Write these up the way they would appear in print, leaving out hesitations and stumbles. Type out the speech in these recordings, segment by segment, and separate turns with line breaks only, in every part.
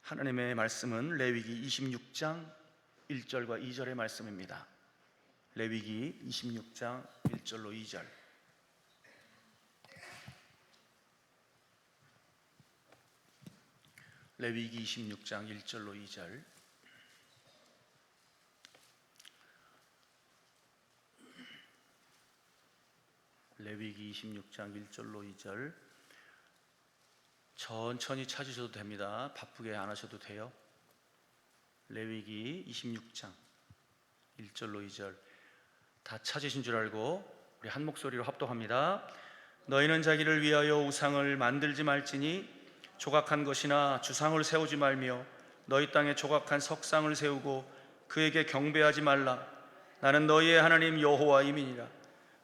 하나님의 말씀은 레위기 26장 1절과 2절의 말씀입니다. 레위기 26장 1절로 2절. 레위기 26장 1절로 2절. 레위기 26장 1절로 2절. 천천히 찾으셔도 됩니다. 바쁘게 안 하셔도 돼요. 레위기 26장 1절로 2절. 다 찾으신 줄 알고 우리 한 목소리로 합독합니다. 너희는 자기를 위하여 우상을 만들지 말지니 조각한 것이나 주상을 세우지 말며 너희 땅에 조각한 석상을 세우고 그에게 경배하지 말라. 나는 너희의 하나님 여호와임이니라.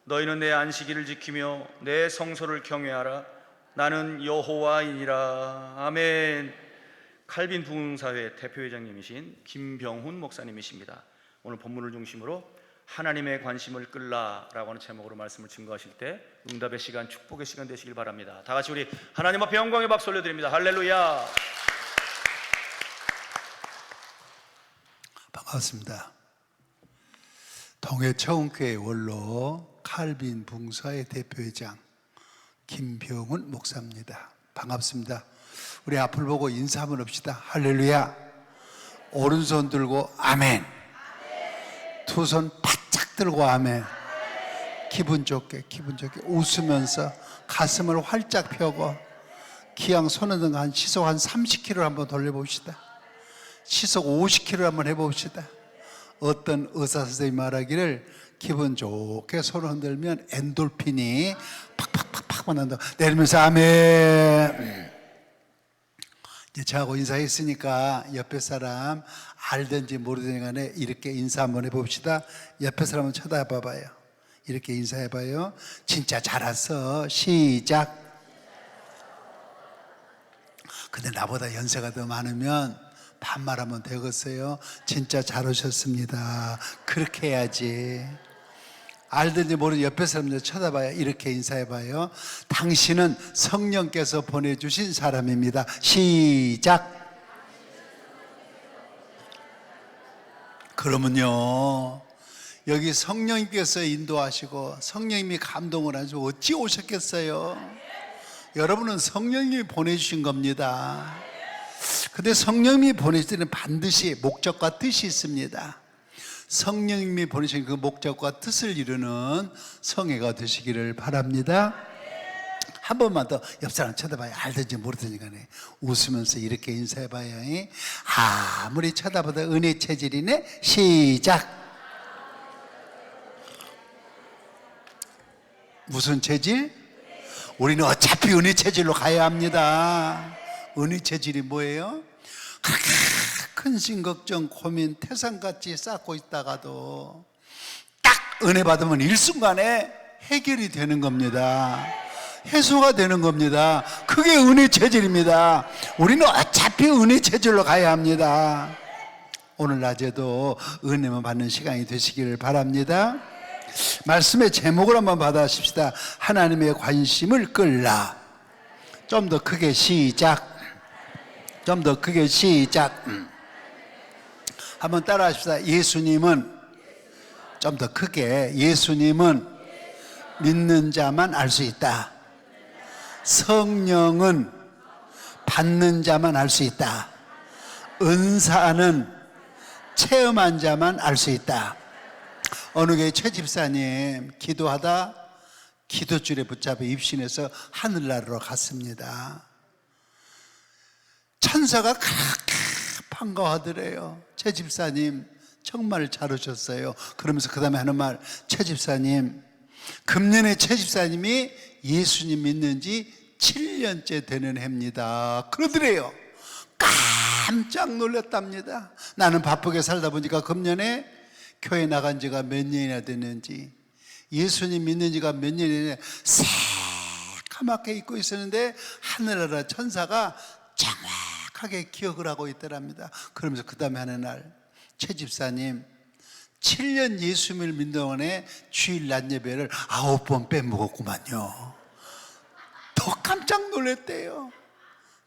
너희는 내 안식일을 지키며 내 성소를 경외하라. 나는 여호와이니라. 아멘. 칼빈 부흥사회 대표회장님이신 김병훈 목사님이십니다. 오늘 본문을 중심으로 하나님의 관심을 끌라라고 하는 제목으로 말씀을 증거하실 때 응답의 시간, 축복의 시간 되시길 바랍니다. 다 같이 우리 하나님 앞에 영광의 박수 올려드립니다. 할렐루야.
반갑습니다. 동해처음교회 원로 칼빈 부흥사회 대표회장 김병훈 목사입니다. 반갑습니다. 우리 앞을 보고 인사 한번 합시다. 할렐루야. 오른손 들고 아멘. 두 손 바짝 들고 아멘. 기분 좋게 웃으면서 가슴을 활짝 펴고 기양 손을 한 시속 한 30km 한번 돌려봅시다. 시속 50km 한번 해봅시다. 어떤 의사 선생님이 말하기를 기분 좋게 손을 흔들면 엔돌핀이 팍팍팍팍 난다. 내리면서 아멘. 이제 저하고 인사했으니까 옆에 사람 알든지 모르든지 간에 이렇게 인사 한번 해봅시다. 옆에 사람 한번 쳐다봐봐요. 이렇게 인사해봐요. 진짜 잘 왔어. 시작. 근데 나보다 연세가 더 많으면 반말하면 되겠어요. 진짜 잘 오셨습니다. 그렇게 해야지. 알든지 모르든지 옆에 사람들 쳐다봐요. 이렇게 인사해봐요. 당신은 성령께서 보내주신 사람입니다. 시작. 그러면요, 여기 성령님께서 인도하시고 성령님이 감동을 하시고 어찌 오셨겠어요? 여러분은 성령님이 보내주신 겁니다. 근데 성령님이 보내실 때는 반드시 목적과 뜻이 있습니다. 성령님이 보내신 그 목적과 뜻을 이루는 성회가 되시기를 바랍니다. 한 번만 더 옆 사람 쳐다봐요. 알든지 모르든지 간에 웃으면서 이렇게 인사해봐요. 아무리 쳐다봐도 은혜 체질이네. 시작. 무슨 체질? 우리는 어차피 은혜 체질로 가야 합니다. 은혜 체질이 뭐예요? 그렇게 근심, 걱정, 고민, 태산같이 쌓고 있다가도 딱 은혜 받으면 일순간에 해결이 되는 겁니다. 해소가 되는 겁니다. 그게 은혜 체질입니다. 우리는 어차피 은혜 체질로 가야 합니다. 오늘 낮에도 은혜만 받는 시간이 되시기를 바랍니다. 말씀의 제목을 한번 받아십시다. 하나님의 관심을 끌라. 좀 더 크게 시작. 좀 더 크게 시작. 한번 따라 하십시다. 예수님은, 좀 더 크게, 예수님은 믿는 자만 알 수 있다. 성령은 받는 자만 알 수 있다. 은사는 체험한 자만 알 수 있다. 어느 교회 최 집사님 기도하다 기도줄에 붙잡혀 입신해서 하늘나라로 갔습니다. 천사가 그렇게 반가워하더래요. 최 집사님 정말 잘 오셨어요. 그러면서 그 다음에 하는 말, 최 집사님, 금년에 최 집사님이 예수님 믿는 지 7년째 되는 해입니다. 그러더래요. 깜짝 놀랐답니다. 나는 바쁘게 살다 보니까 금년에 교회 나간 지가 몇 년이나 됐는지, 예수님 믿는 지가 몇 년이나 새까맣게 잊고 있었는데 하늘나라 천사가 정확하게 기억을 하고 있더랍니다. 그러면서 그 다음에 하는 날, 최 집사님 7년 예수님을 믿는 동안에 주일 낮 예배를 9번 빼먹었구만요. 더 깜짝 놀랐대요.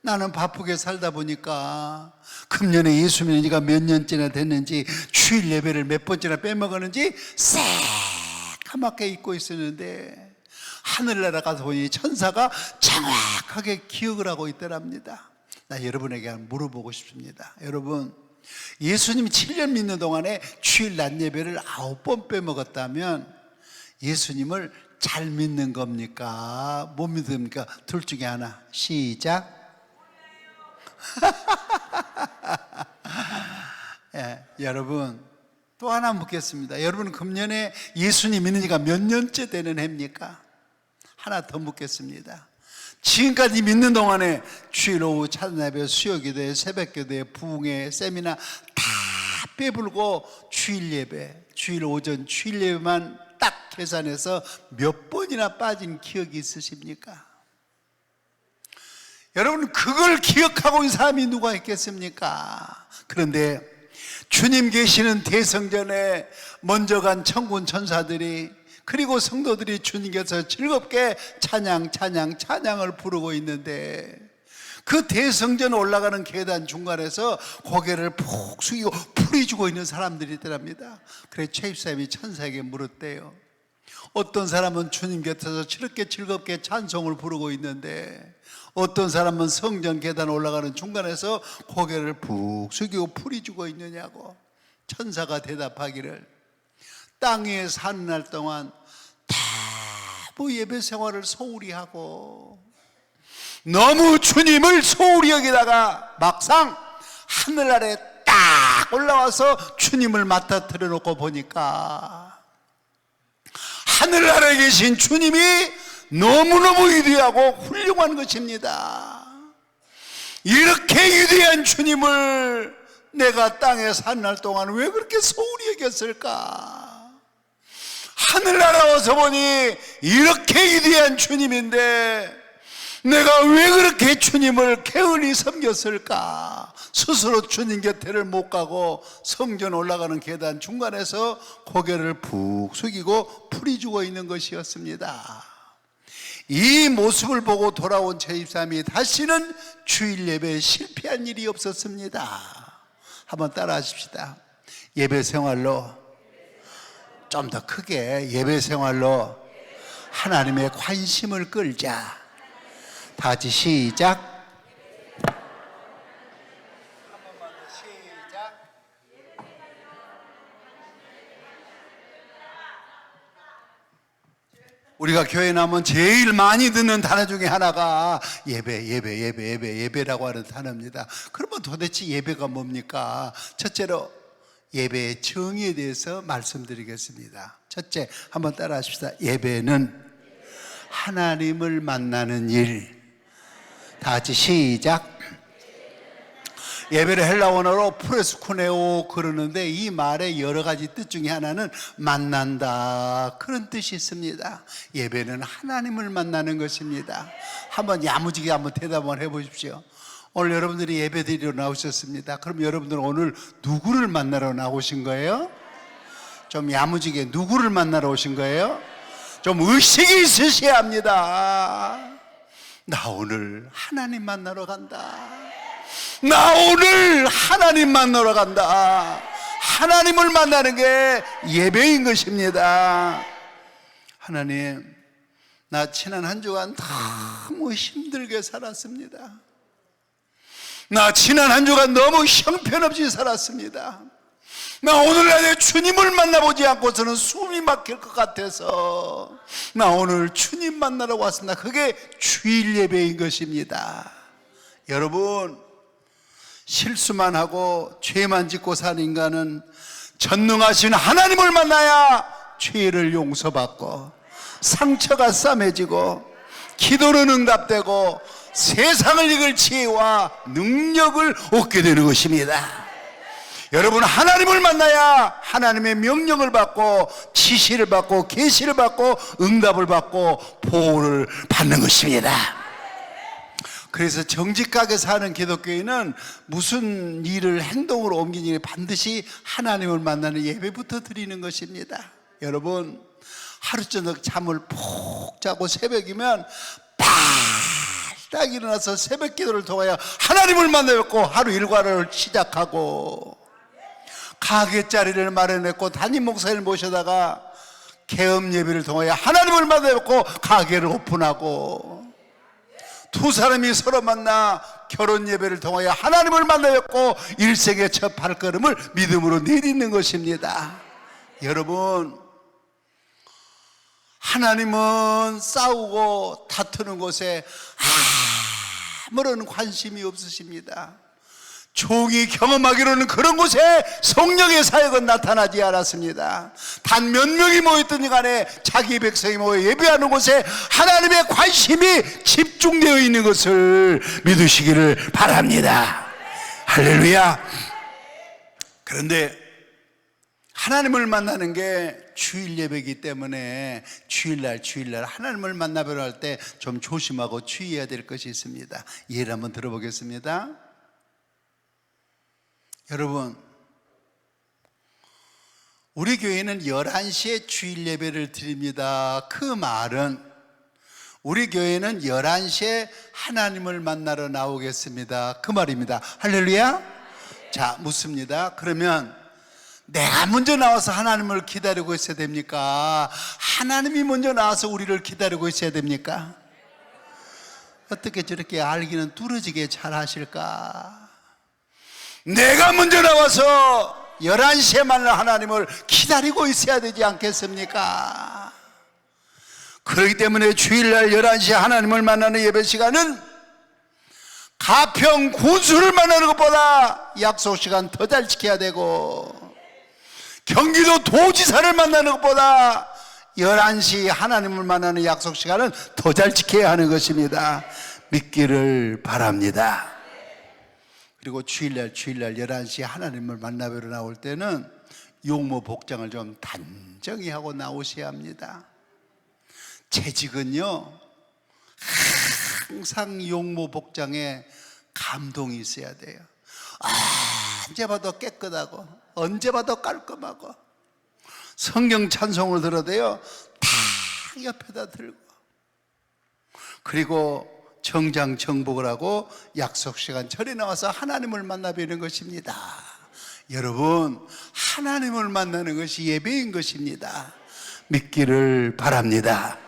나는 바쁘게 살다 보니까 금년에 예수 믿은 지가 몇 년째나 됐는지 주일 예배를 몇 번째나 빼먹었는지 새까맣게 잊고 있었는데 하늘나라 가서 보니 천사가 정확하게 기억을 하고 있더랍니다. 나 여러분에게 물어보고 싶습니다. 여러분, 예수님 7년 믿는 동안에 주일 낮 예배를 9번 빼먹었다면 예수님을 잘 믿는 겁니까? 못 믿습니까? 둘 중에 하나. 시작. 예, 여러분 또 하나 묻겠습니다. 여러분 금년에 예수님 믿는 지가 몇 년째 되는 해입니까? 하나 더 묻겠습니다. 지금까지 믿는 동안에 주일 오후 찬양예배, 수요기도회, 새벽기도회, 부흥회, 세미나 다 빼불고 주일 예배, 주일 오전 주일 예배만 딱 계산해서 몇 번이나 빠진 기억이 있으십니까? 여러분, 그걸 기억하고 있는 사람이 누가 있겠습니까? 그런데 주님 계시는 대성전에 먼저 간 천군 천사들이, 그리고 성도들이 주님께서 즐겁게 찬양을 부르고 있는데, 그 대성전 올라가는 계단 중간에서 고개를 푹 숙이고 풀이 주고 있는 사람들이 있더랍니다. 그래 최입사님이 천사에게 물었대요. 어떤 사람은 주님 곁에서 즐겁게 찬송을 부르고 있는데, 어떤 사람은 성전 계단 올라가는 중간에서 고개를 푹 숙이고 풀이 주고 있느냐고. 천사가 대답하기를, 땅 위에 사는 날 동안 다뭐 예배 생활을 소홀히 하고 너무 주님을 소홀히 여기다가 막상 하늘 아래 딱 올라와서 주님을 맡아뜨려 놓고 보니까 하늘 아래 계신 주님이 너무너무 위대하고 훌륭한 것입니다. 이렇게 위대한 주님을 내가 땅에 산 날 동안 왜 그렇게 소홀히 여겼을까? 하늘 날아와서 보니 이렇게 위대한 주님인데 내가 왜 그렇게 주님을 게을리 섬겼을까? 스스로 주님 곁에를 못 가고 성전 올라가는 계단 중간에서 고개를 푹 숙이고 풀이 주고 있는 것이었습니다. 이 모습을 보고 돌아온 최입사님이 다시는 주일 예배에 실패한 일이 없었습니다. 한번 따라 하십시다. 예배 생활로, 좀 더 크게, 예배 생활로 하나님의 관심을 끌자. 다 같이 시작. 우리가 교회 나오면 제일 많이 듣는 단어 중에 하나가 예배라고 하는 단어입니다. 그러면 도대체 예배가 뭡니까? 첫째로 예배의 정의에 대해서 말씀드리겠습니다. 첫째, 한번 따라 하십시다. 예배는 하나님을 만나는 일. 다 같이 시작. 예배를 헬라어로 프레스쿠네오 그러는데, 이 말의 여러 가지 뜻 중에 하나는 만난다, 그런 뜻이 있습니다. 예배는 하나님을 만나는 것입니다. 한번 야무지게 한번 대답을 해보십시오. 오늘 여러분들이 예배드리러 나오셨습니다. 그럼 여러분들은 오늘 누구를 만나러 나오신 거예요? 좀 야무지게 누구를 만나러 오신 거예요? 좀 의식이 있으셔야 합니다. 나 오늘 하나님 만나러 간다. 나 오늘 하나님 만나러 간다. 하나님을 만나는 게 예배인 것입니다. 하나님, 나 지난 한 주간 너무 힘들게 살았습니다. 나 지난 한 주간 너무 형편없이 살았습니다. 나 오늘날 내 주님을 만나보지 않고서는 숨이 막힐 것 같아서 나 오늘 주님 만나러 왔습니다. 그게 주일 예배인 것입니다. 여러분, 실수만 하고 죄만 짓고 사는 인간은 전능하신 하나님을 만나야 죄를 용서받고 상처가 싸매지고 기도는 응답되고 세상을 이길 지혜와 능력을 얻게 되는 것입니다. 여러분, 하나님을 만나야 하나님의 명령을 받고 지시를 받고 계시를 받고 응답을 받고 보호를 받는 것입니다. 그래서 정직하게 사는 기독교인은 무슨 일을 행동으로 옮기는 일이 반드시 하나님을 만나는 예배부터 드리는 것입니다. 여러분, 하루 저녁 잠을 푹 자고 새벽이면 딱 일어나서 새벽 기도를 통하여 하나님을 만나뵙고 하루 일과를 시작하고, 가게 자리를 마련했고 담임 목사님을 모셔다가 개업 예배를 통하여 하나님을 만나뵙고 가게를 오픈하고, 두 사람이 서로 만나 결혼 예배를 통하여 하나님을 만나뵙고 일생의 첫 발걸음을 믿음으로 내딛는 것입니다. 여러분, 하나님은 싸우고 다투는 곳에 아무런 관심이 없으십니다. 종이 경험하기로는 그런 곳에 성령의 사역은 나타나지 않았습니다. 단 몇 명이 모였든지 간에 자기 백성이 모여 예배하는 곳에 하나님의 관심이 집중되어 있는 것을 믿으시기를 바랍니다. 할렐루야. 그런데 하나님을 만나는 게 주일 예배이기 때문에 주일날 하나님을 만나뵈러 할 때 좀 조심하고 주의해야 될 것이 있습니다. 예를 한번 들어보겠습니다. 여러분, 우리 교회는 11시에 주일 예배를 드립니다. 그 말은 우리 교회는 11시에 하나님을 만나러 나오겠습니다. 그 말입니다. 할렐루야. 자, 묻습니다. 그러면 내가 먼저 나와서 하나님을 기다리고 있어야 됩니까? 하나님이 먼저 나와서 우리를 기다리고 있어야 됩니까? 어떻게 저렇게 알기는 뚫어지게 잘 하실까? 내가 먼저 나와서 11시에 만날 하나님을 기다리고 있어야 되지 않겠습니까? 그렇기 때문에 주일날 11시에 하나님을 만나는 예배 시간은 가평 군수를 만나는 것보다 약속 시간 더 잘 지켜야 되고, 경기도 도지사를 만나는 것보다 11시 하나님을 만나는 약속 시간은 더 잘 지켜야 하는 것입니다. 믿기를 바랍니다. 그리고 주일날 11시에 하나님을 만나뵈러 나올 때는 용모 복장을 좀 단정히 하고 나오셔야 합니다. 재직은요, 항상 용모 복장에 감동이 있어야 돼요. 언제 봐도 깨끗하고 언제 봐도 깔끔하고, 성경 찬송을 들어도요 다 옆에다 들고, 그리고 정장 정복을 하고 약속 시간 전에 나와서 하나님을 만나 뵈는 것입니다. 여러분, 하나님을 만나는 것이 예배인 것입니다. 믿기를 바랍니다.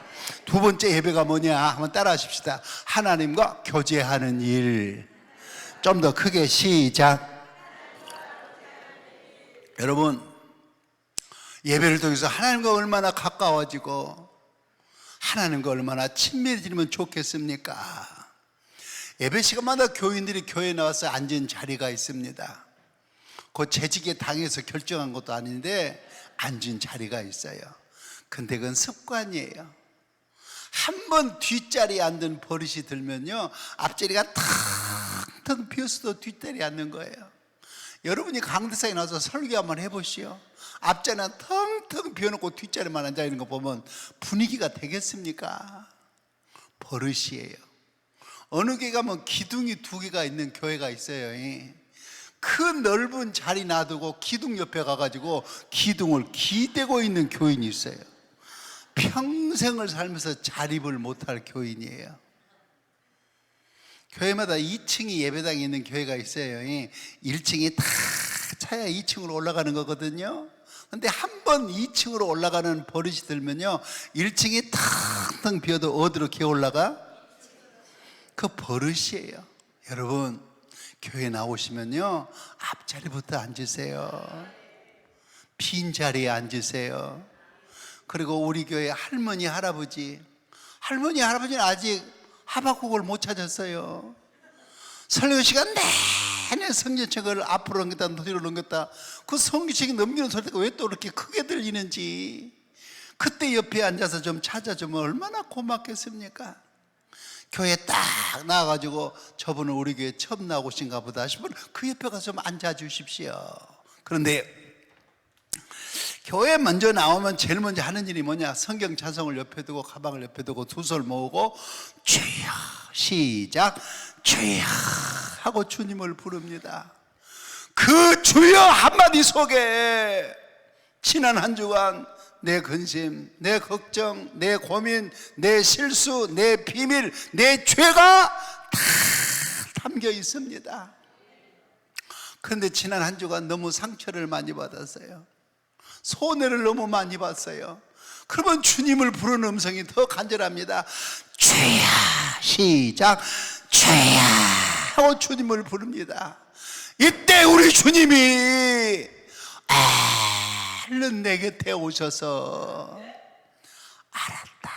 두 번째 예배가 뭐냐? 한번 따라 하십시다. 하나님과 교제하는 일. 좀 더 크게 시작. 여러분, 예배를 통해서 하나님과 얼마나 가까워지고 하나님과 얼마나 친밀해지면 좋겠습니까? 예배 시간마다 교인들이 교회에 나와서 앉은 자리가 있습니다. 그 재직의 당에서 결정한 것도 아닌데 앉은 자리가 있어요. 근데 그건 습관이에요. 한 번 뒷자리에 앉은 버릇이 들면요, 앞자리가 텅텅 비었어도 뒷자리에 앉는 거예요. 여러분이 강대상에 나와서 설교 한번 해보시오. 앞자리는 텅텅 비워놓고 뒷자리만 앉아있는 거 보면 분위기가 되겠습니까? 버릇이에요. 어느 교회 가면 기둥이 2개가 있는 교회가 있어요. 그 넓은 자리 놔두고 기둥 옆에 가가지고 기둥을 기대고 있는 교인이 있어요. 평생을 살면서 자립을 못할 교인이에요. 교회마다 2층이 예배당이 있는 교회가 있어요. 1층이 다 차야 2층으로 올라가는 거거든요. 근데 한 번 2층으로 올라가는 버릇이 들면요, 1층이 텅텅 비어도 어디로 기어 올라가? 그 버릇이에요. 여러분, 교회 나오시면요, 앞자리부터 앉으세요. 빈 자리에 앉으세요. 그리고 우리 교회 할머니 할아버지는 아직 하박국을 못 찾았어요. 설교 시간 내내 성경책을 앞으로 넘겼다 뒤로 넘겼다, 그 성경책이 넘기는 소리가 왜 또 이렇게 크게 들리는지 그때 옆에 앉아서 좀 찾아주면 얼마나 고맙겠습니까? 교회 딱 나와가지고 저분은 우리 교회 처음 나오신가 보다 싶으면 그 옆에 가서 좀 앉아주십시오. 그런데 교회 먼저 나오면 제일 먼저 하는 일이 뭐냐? 성경 찬송을 옆에 두고 가방을 옆에 두고 두 손 모으고 주여, 시작, 주여 하고 주님을 부릅니다. 그 주여 한마디 속에 지난 한 주간 내 근심, 내 걱정, 내 고민, 내 실수, 내 비밀, 내 죄가 다 담겨 있습니다. 그런데 지난 한 주간 너무 상처를 많이 받았어요. 손해를 너무 많이 봤어요. 그러면 주님을 부르는 음성이 더 간절합니다. 주야, 시작. 주야 하고 주님을 부릅니다. 이때 우리 주님이 얼른 내 곁에 오셔서 알았다.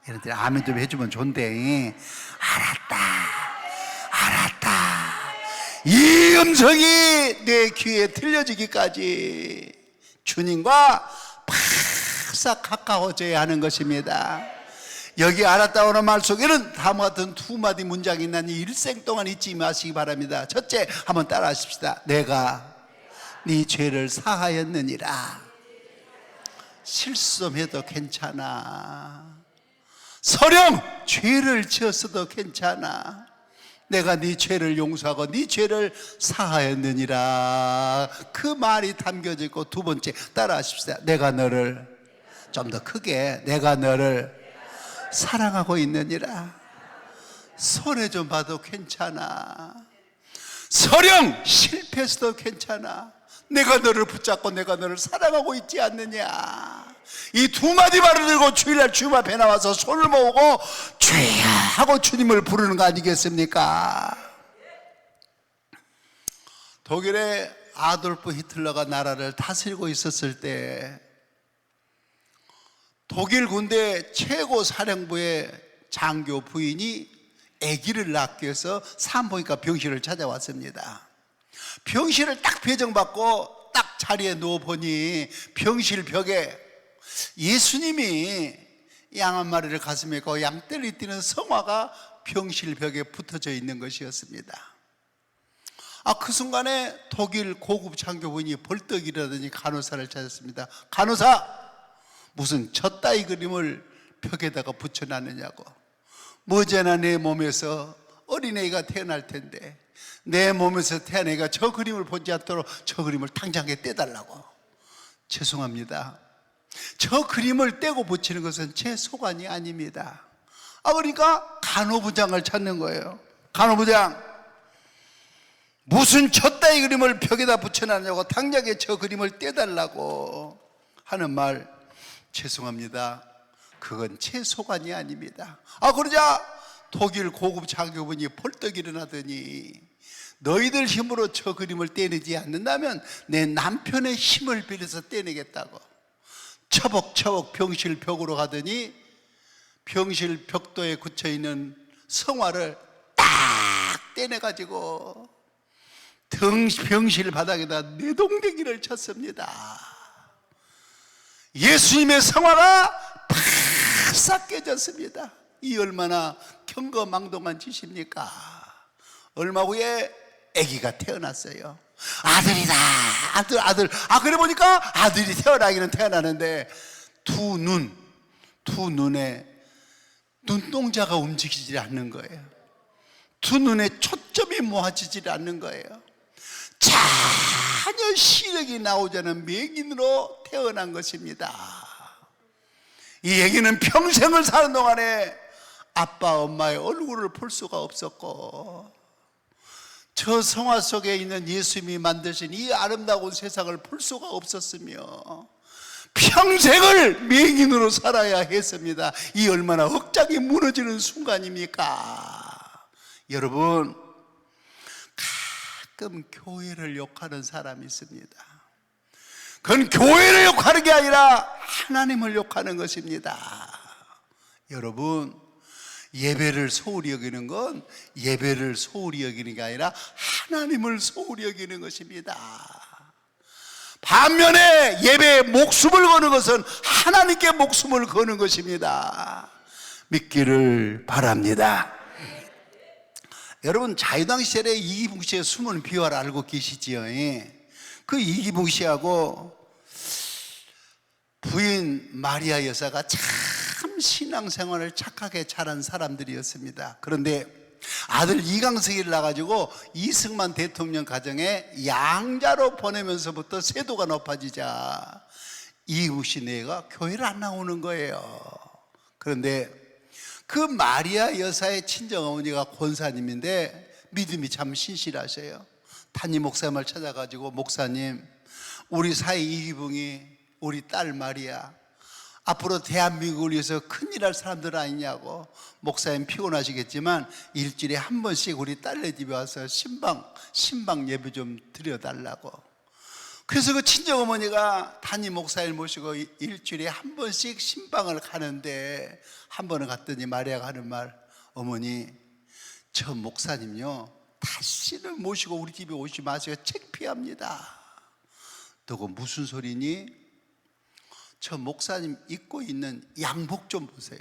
여러분들 아멘 좀 해주면 좋은데, 알았다. 이 음성이 내 귀에 들려지기까지 주님과 바싹 가까워져야 하는 것입니다. 여기 알았다 오는 말 속에는 다음과 같은 두 마디 문장이 있나니 일생 동안 잊지 마시기 바랍니다. 첫째, 한번 따라 하십시다. 내가 네 죄를 사하였느니라. 실수 좀 해도 괜찮아. 설령 죄를 지었어도 괜찮아. 내가 네 죄를 용서하고 네 죄를 사하였느니라. 그 말이 담겨져 있고, 두 번째 따라 하십시다. 내가 너를, 좀 더 크게, 내가 너를 사랑하고 있느니라. 손해 좀 봐도 괜찮아. 설령 실패해서도 괜찮아. 내가 너를 붙잡고 내가 너를 사랑하고 있지 않느냐. 이 두 마디 말을 들고 주일날 주님 앞에 나와서 손을 모으고 주야 하고 주님을 부르는 거 아니겠습니까? 독일의 아돌프 히틀러가 나라를 다스리고 있었을 때 독일 군대 최고 사령부의 장교 부인이 아기를 낳기 위해서 산부인과 병실을 찾아왔습니다. 병실을 딱 배정받고 딱 자리에 누워보니 병실 벽에 예수님이 양 한 마리를 가슴에 있고 양떼를 뛰는 성화가 병실 벽에 붙어져 있는 것이었습니다. 그 순간에 독일 고급 장교부인이 벌떡 일어나더니 간호사를 찾았습니다. 간호사, 무슨 젖따위 그림을 벽에다가 붙여놨느냐고. 머지않아 내 몸에서 어린애가 태어날 텐데 내 몸에서 태어난 애가 저 그림을 보지 않도록 저 그림을 당장에 떼달라고. 죄송합니다, 저 그림을 떼고 붙이는 것은 제 소관이 아닙니다. 그러니까 간호부장을 찾는 거예요. 간호부장, 무슨 젖따위 그림을 벽에다 붙여놨냐고, 당장에 저 그림을 떼달라고 하는 말. 죄송합니다, 그건 제 소관이 아닙니다. 그러자 독일 고급 장교분이 벌떡 일어나더니 너희들 힘으로 저 그림을 떼내지 않는다면 내 남편의 힘을 빌려서 떼내겠다고 처벅처벅 병실 벽으로 가더니 병실 벽도에 굳혀있는 성화를 딱 떼내가지고 병실 바닥에다 내동댕이를 쳤습니다. 예수님의 성화가 바싹 깨졌습니다. 이 얼마나 경거망동한 짓입니까? 얼마 후에 아기가 태어났어요. 아들이다, 아들. 그래 보니까 아들이 태어나기는 태어나는데 두 눈에 눈동자가 움직이지 않는 거예요. 두 눈에 초점이 모아지지 않는 거예요. 전혀 시력이 나오지 않은 맹인으로 태어난 것입니다. 이 아기는 평생을 사는 동안에 아빠 엄마의 얼굴을 볼 수가 없었고 저 성화 속에 있는 예수님이 만드신 이 아름다운 세상을 볼 수가 없었으며 평생을 맹인으로 살아야 했습니다. 이 얼마나 억장이 무너지는 순간입니까? 여러분, 가끔 교회를 욕하는 사람이 있습니다. 그건 교회를 욕하는 게 아니라 하나님을 욕하는 것입니다. 여러분, 예배를 소홀히 여기는 건 예배를 소홀히 여기는 게 아니라 하나님을 소홀히 여기는 것입니다. 반면에 예배에 목숨을 거는 것은 하나님께 목숨을 거는 것입니다. 믿기를 바랍니다. 여러분, 자유당 시절에 이기붕 씨의 숨은 비화를 알고 계시지요? 그 이기붕 씨하고 부인 마리아 여사가 참 신앙생활을 착하게 잘한 사람들이었습니다. 그런데 아들 이강석이를 낳아가지고 이승만 대통령 가정에 양자로 보내면서부터 세도가 높아지자 이기붕 씨 내가 교회를 안 나오는 거예요. 그런데 그 마리아 여사의 친정어머니가 권사님인데 믿음이 참 신실하셔요. 담임 목사님을 찾아가지고, 목사님, 우리 사이 이기붕이 우리 딸 마리아 앞으로 대한민국을 위해서 큰일 할 사람들 아니냐고. 목사님 피곤하시겠지만 일주일에 한 번씩 우리 딸네 집에 와서 신방 예배 좀 드려달라고. 그래서 그 친정어머니가 담임 목사님 모시고 일주일에 한 번씩 신방을 가는데, 한 번은 갔더니 마리아가 하는 말, 어머니, 저 목사님요 다시는 모시고 우리 집에 오지 마세요. 창피합니다. 너가 무슨 소리니? 저 목사님 입고 있는 양복 좀 보세요.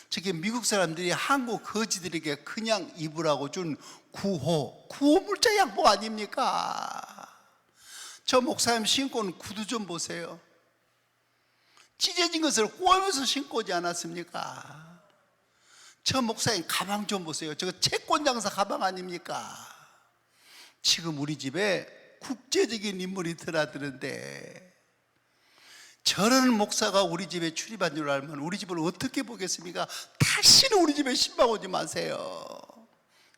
저게 미국 사람들이 한국 거지들에게 그냥 입으라고 준 구호 물자 양복 아닙니까? 저 목사님 신고 온 구두 좀 보세요. 찢어진 것을 꼬면서 신고 오지 않았습니까? 저 목사님 가방 좀 보세요. 저거 채권 장사 가방 아닙니까? 지금 우리 집에 국제적인 인물이 드나드는데 저런 목사가 우리 집에 출입한 줄 알면 우리 집을 어떻게 보겠습니까? 다시는 우리 집에 신방 오지 마세요.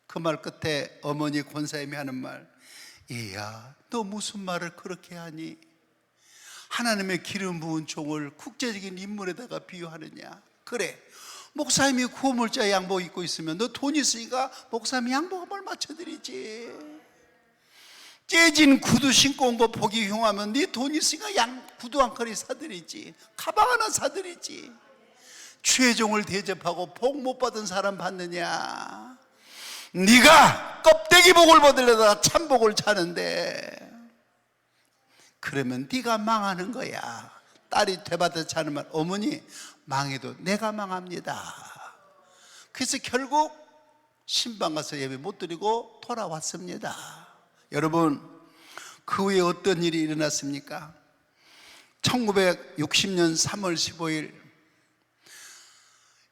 그 말 끝에 어머니 권사님이 하는 말, 얘야, 너 무슨 말을 그렇게 하니? 하나님의 기름 부은 종을 국제적인 인물에다가 비유하느냐? 그래, 목사님이 구호물자 양복 입고 있으면 너 돈 있으니까 목사님이 양복 한 벌 맞춰드리지. 깨진 구두 신고 온 거 보기 흉하면 네 돈 있으니까 구두 한 컬이 사드리지, 가방 하나 사드리지. 최종을 대접하고 복 못 받은 사람 받느냐? 네가 껍데기 복을 받으려다가 참복을 차는데, 그러면 네가 망하는 거야. 딸이 되받아 차는 말, 어머니, 망해도 내가 망합니다. 그래서 결국 신방 가서 예배 못 드리고 돌아왔습니다. 여러분, 그 후에 어떤 일이 일어났습니까? 1960년 3월 15일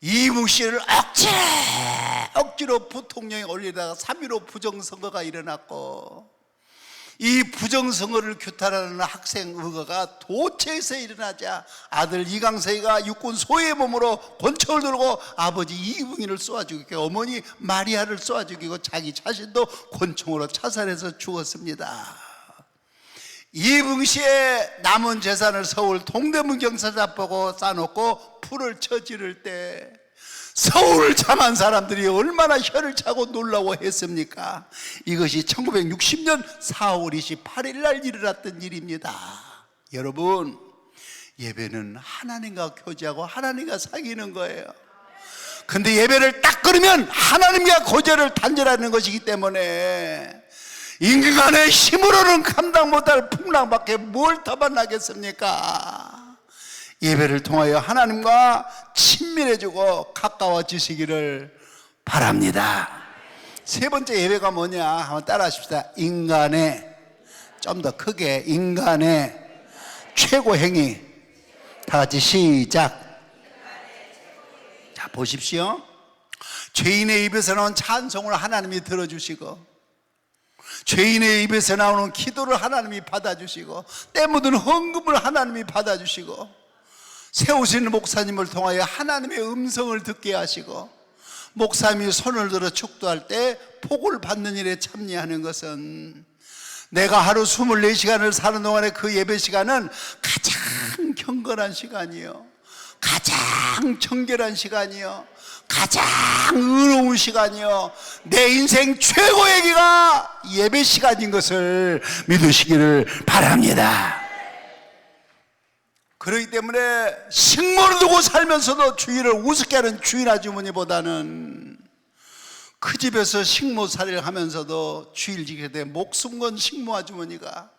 이기붕 씨를 억지로 부통령에 올리다가 3.15 부정선거가 일어났고, 이 부정선거를 규탄하는 학생의거가 도처에서 일어나자 아들 이강서이가 육군 소의 몸으로 권총을 들고 아버지 이기붕이를 쏘아 죽이고 어머니 마리아를 쏘아 죽이고 자기 자신도 권총으로 자살해서 죽었습니다. 이기붕 씨의 남은 재산을 서울 동대문 경찰서 앞보고 싸놓고 불을 쳐 지를 때 서울을 참한 사람들이 얼마나 혀를 차고 놀라워 했습니까? 이것이 1960년 4월 28일 날 일어났던 일입니다. 여러분, 예배는 하나님과 교제하고 하나님과 사귀는 거예요. 근데 예배를 딱 끊으면 하나님과 교제를 단절하는 것이기 때문에 인간의 힘으로는 감당 못할 풍랑밖에 뭘 타반하겠습니까? 예배를 통하여 하나님과 친밀해지고 가까워지시기를 바랍니다. 세 번째 예배가 뭐냐? 한번 따라 하십시다. 인간의, 좀 더 크게, 인간의 최고 행위. 다 같이 시작. 자, 보십시오. 죄인의 입에서 나온 찬송을 하나님이 들어주시고, 죄인의 입에서 나오는 기도를 하나님이 받아주시고, 때 묻은 헌금을 하나님이 받아주시고, 세우시는 목사님을 통하여 하나님의 음성을 듣게 하시고, 목사님이 손을 들어 축도할 때 복을 받는 일에 참여하는 것은, 내가 하루 24시간을 사는 동안에 그 예배 시간은 가장 경건한 시간이요, 가장 정결한 시간이요, 가장 의로운 시간이요, 내 인생 최고의 기가 예배 시간인 것을 믿으시기를 바랍니다. 그렇기 때문에 식모를 두고 살면서도 주일을 우습게 하는 주인 아주머니보다는 그 집에서 식모살이를 하면서도 주일 지킬 때 목숨 건 식모 아주머니가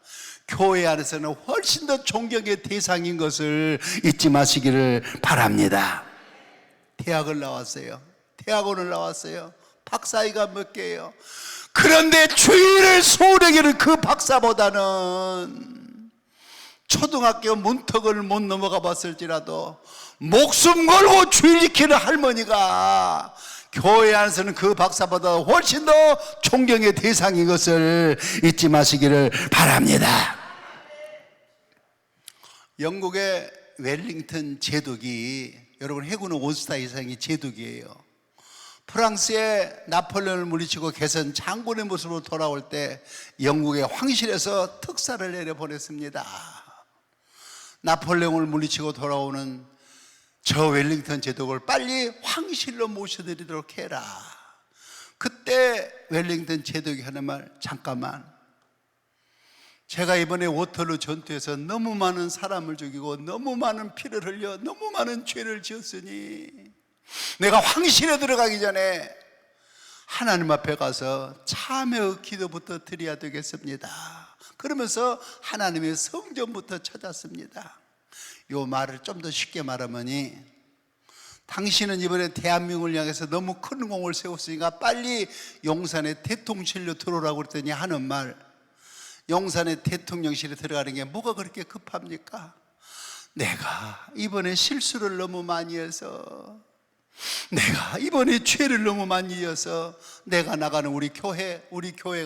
교회 안에서는 훨씬 더 존경의 대상인 것을 잊지 마시기를 바랍니다. 대학을 나왔어요. 대학원을 나왔어요. 박사이가 몇 개예요. 그런데 주일을 소홀히 여기는 그 박사보다는 초등학교 문턱을 못 넘어가 봤을지라도 목숨 걸고 주일 지키는 할머니가 교회 안에서는 그 박사보다 훨씬 더 존경의 대상인 것을 잊지 마시기를 바랍니다. 영국의 웰링턴 제독이 여러분, 해군은 원스타 이상이 제독이에요. 프랑스의 나폴레옹을 물리치고 개선 장군의 모습으로 돌아올 때 영국의 황실에서 특사를 내려보냈습니다. 나폴레옹을 물리치고 돌아오는 저 웰링턴 제독을 빨리 황실로 모셔드리도록 해라. 그때 웰링턴 제독이 하는 말, 잠깐만, 제가 이번에 워털루 전투에서 너무 많은 사람을 죽이고 너무 많은 피를 흘려 너무 많은 죄를 지었으니 내가 황실에 들어가기 전에 하나님 앞에 가서 참회의 기도부터 드려야 되겠습니다. 그러면서 하나님의 성전부터 찾았습니다. 이 말을 좀 더 쉽게 말하면이, 당신은 이번에 대한민국을 향해서 너무 큰 공을 세웠으니까 빨리 용산의 대통령실로 들어오라고 그랬더니 하는 말, 용산의 대통령실에 들어가는 게 뭐가 그렇게 급합니까? 내가 이번에 실수를 너무 많이 해서, 내가 이번에 죄를 너무 많이 이어서 내가 나가는 우리 교회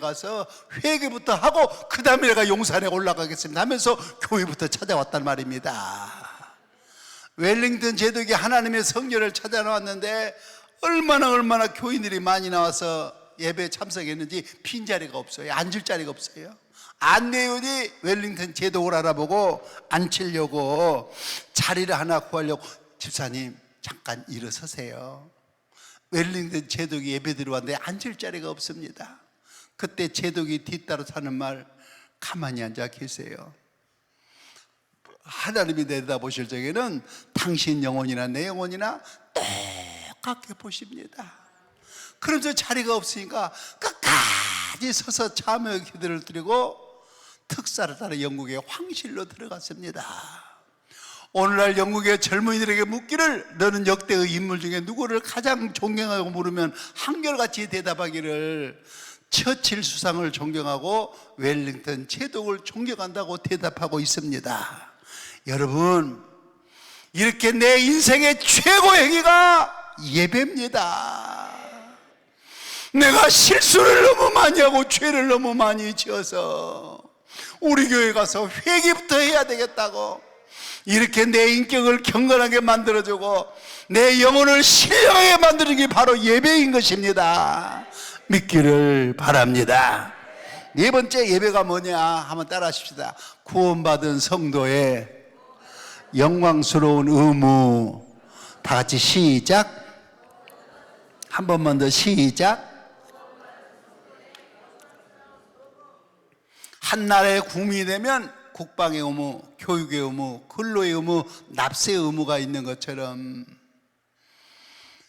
가서 회개부터 하고 그 다음에 내가 용산에 올라가겠습니다 하면서 교회부터 찾아왔단 말입니다. 웰링턴 제독이 하나님의 성전을 찾아나왔는데 얼마나 교인들이 많이 나와서 예배에 참석했는지 빈자리가 없어요. 앉을 자리가 없어요. 안내원이 웰링턴 제독을 알아보고 앉히려고 자리를 하나 구하려고, 집사님 잠깐 일어서세요. 웰링턴 제독이 예배 들어왔는데 앉을 자리가 없습니다. 그때 제독이 뒤따라 하는 말, 가만히 앉아 계세요. 하나님이 내다보실 적에는 당신 영혼이나 내 영혼이나 똑같게 보십니다. 그러면서 자리가 없으니까 끝까지 서서 참회 기도를 드리고 특사를 따라 영국의 황실로 들어갔습니다. 오늘날 영국의 젊은이들에게 묻기를, 너는 역대의 인물 중에 누구를 가장 존경하고 물으면 한결같이 대답하기를, 처칠 수상을 존경하고 웰링턴 제독을 존경한다고 대답하고 있습니다. 여러분, 이렇게 내 인생의 최고의 행위가 예배입니다. 내가 실수를 너무 많이 하고 죄를 너무 많이 지어서 우리 교회 가서 회개부터 해야 되겠다고, 이렇게 내 인격을 경건하게 만들어주고 내 영혼을 신령하게 만드는 게 바로 예배인 것입니다. 믿기를 바랍니다. 네 번째 예배가 뭐냐 한번 따라 하십시다. 구원받은 성도의 영광스러운 의무. 다 같이 시작. 한 번만 더 시작. 한나라의 국민이 되면 국방의 의무, 교육의 의무, 근로의 의무, 납세의 의무가 있는 것처럼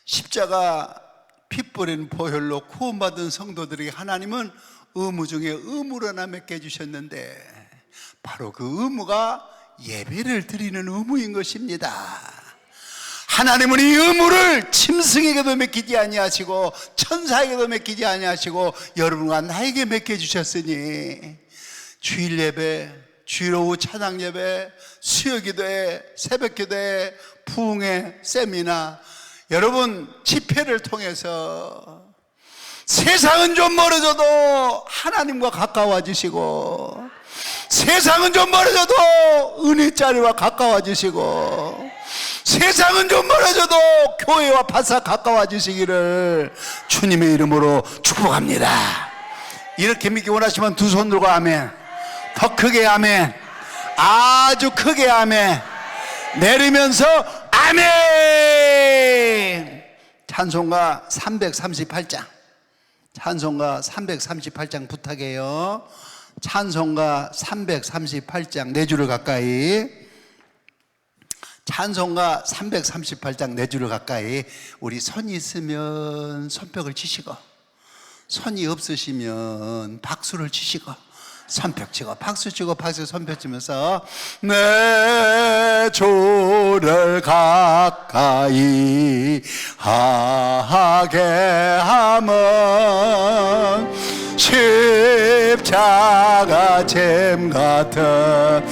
십자가 피 뿌린 보혈로 구원받은 성도들에게 하나님은 의무 중에 의무를 하나 맡겨주셨는데, 바로 그 의무가 예배를 드리는 의무인 것입니다. 하나님은 이 의무를 짐승에게도 맡기지 아니하시고 천사에게도 맡기지 아니하시고 여러분과 나에게 맡겨주셨으니, 주일 예배, 주일 오후 찬양 예배, 수요기도회, 새벽기도회, 부흥회, 세미나, 여러분 집회를 통해서 세상은 좀 멀어져도 하나님과 가까워지시고, 세상은 좀 멀어져도 은혜 자리와 가까워지시고, 세상은 좀 멀어져도 교회와 바싹 가까워지시기를 주님의 이름으로 축복합니다. 이렇게 믿기 원하시면 두 손 들고 아멘. 더 크게 아멘. 아주 크게 아멘. 내리면서 아멘. 찬송가 338장, 찬송가 338장 부탁해요. 찬송가 338장 네 줄을 가까이, 찬송가 338장 네 줄을 가까이. 우리 손이 있으면 손뼉을 치시고, 손이 없으시면 박수를 치시고, 손뼉 치고 박수 치고 박수 손뼉 치면서 내 주를 가까이 하게 함은 십자가 잼 같은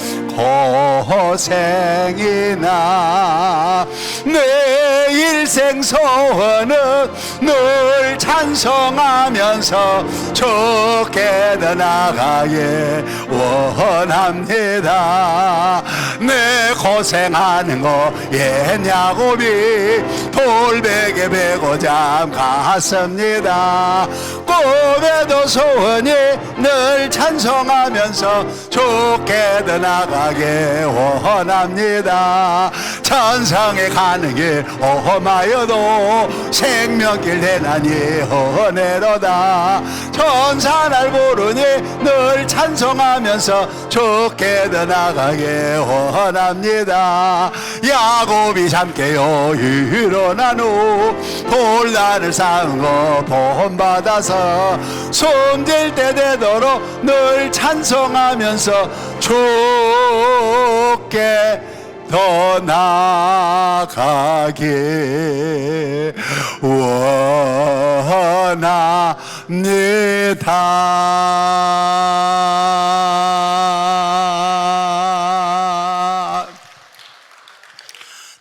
고생이나 내 일생 소원은 늘 찬송하면서 주께 나가게 원합니다. 내 고생하는 거 예냐고비 돌베개 베고 잠 갔습니다. 꿈에도 소원이 늘 찬송하면서 좋게도 나가게 원합니다. 천상에 가는 길 험하여도 생명길 대난이 은혜로다. 천사 날 부르니 늘 찬송하면서 좋게도 나가게 원합니다. 야곱이 잠깨어 일어난 후 돌단을 쌓은 거 본받아서 손댈 때 되도록 늘 찬송하면서 좋게 더 나가게 원합니다.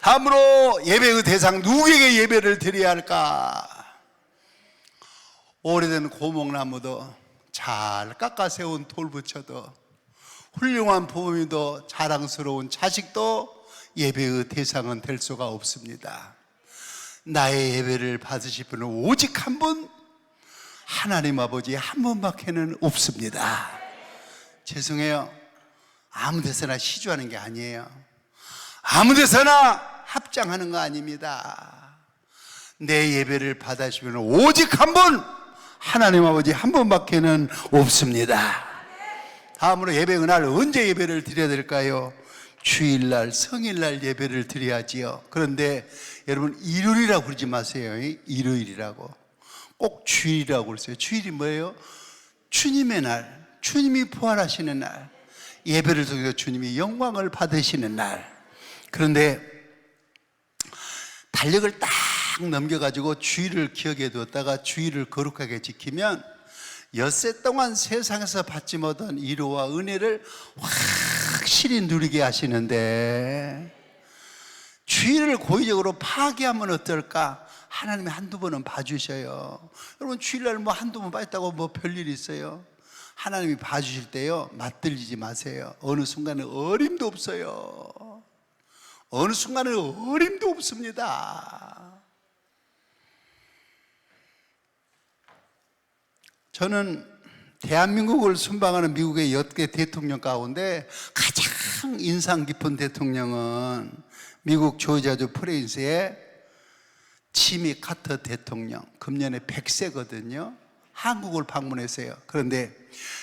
다음으로 예배의 대상 누구에게 예배를 드려야 할까? 오래된 고목나무도 잘 깎아 세운 돌부처도 훌륭한 부모님도 자랑스러운 자식도 예배의 대상은 될 수가 없습니다. 나의 예배를 받으실 분은 오직 한 분, 하나님 아버지 한 분밖에는 없습니다. 죄송해요. 아무 데서나 시주하는 게 아니에요. 아무 데서나 합장하는 거 아닙니다. 내 예배를 받으시면 오직 한 분, 하나님 아버지 한 분밖에는 없습니다. 다음으로 예배 날 언제 예배를 드려야 될까요? 주일날, 성일날 예배를 드려야지요. 그런데 여러분 일요일이라고 그러지 마세요. 일요일이라고. 꼭 주일이라고 그러세요. 주일이 뭐예요? 주님의 날, 주님이 부활하시는 날, 예배를 통해서 주님이 영광을 받으시는 날. 그런데 달력을 딱 넘겨가지고 주일을 기억해 두었다가 주일을 거룩하게 지키면 엿새 동안 세상에서 받지 못한 위로와 은혜를 확실히 누리게 하시는데, 주일을 고의적으로 파괴하면 어떨까? 하나님이 한두 번은 봐주셔요. 여러분 주일날 뭐 한두 번 빠졌다고 뭐 별일이 있어요? 하나님이 봐주실 때요 맞들리지 마세요. 어느 순간에 어림도 없어요. 어느 순간에 어림도 없습니다. 저는 대한민국을 순방하는 미국의 역대 대통령 가운데 가장 인상 깊은 대통령은 미국 조지아주 프로빈스의 지미 카터 대통령, 금년에 100세거든요. 한국을 방문했어요. 그런데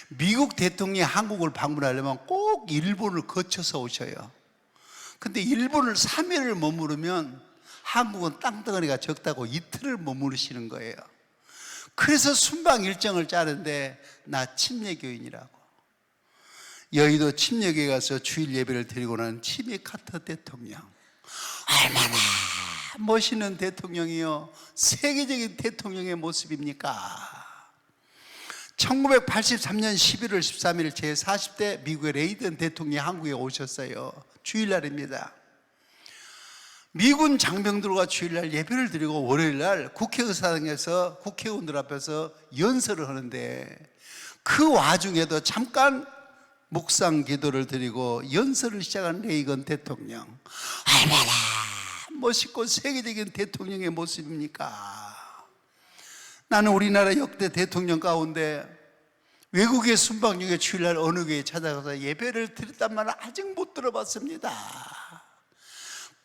미국 대통령이 한국을 방문하려면 꼭 일본을 거쳐서 오셔요. 근데 일본을 3일을 머무르면 한국은 땅덩어리가 적다고 이틀을 머무르시는 거예요. 그래서 순방 일정을 짜는데 나 침례교인이라고. 여의도 침례교회 가서 주일 예배를 드리고 난 지미 카터 대통령, 얼마나 멋있는 대통령이요, 세계적인 대통령의 모습입니까? 1983년 11월 13일 제40대 미국의 레이든 대통령이 한국에 오셨어요. 주일날입니다. 미군 장병들과 주일날 예배를 드리고 월요일날 국회의사당에서 국회의원들 앞에서 연설을 하는데, 그 와중에도 잠깐 묵상 기도를 드리고 연설을 시작한 레이건 대통령, 얼마나 멋있고 세계적인 대통령의 모습입니까? 나는 우리나라 역대 대통령 가운데 외국의 순방 중에 주일날 어느 교회에 찾아가서 예배를 드렸단 말을 아직 못 들어봤습니다.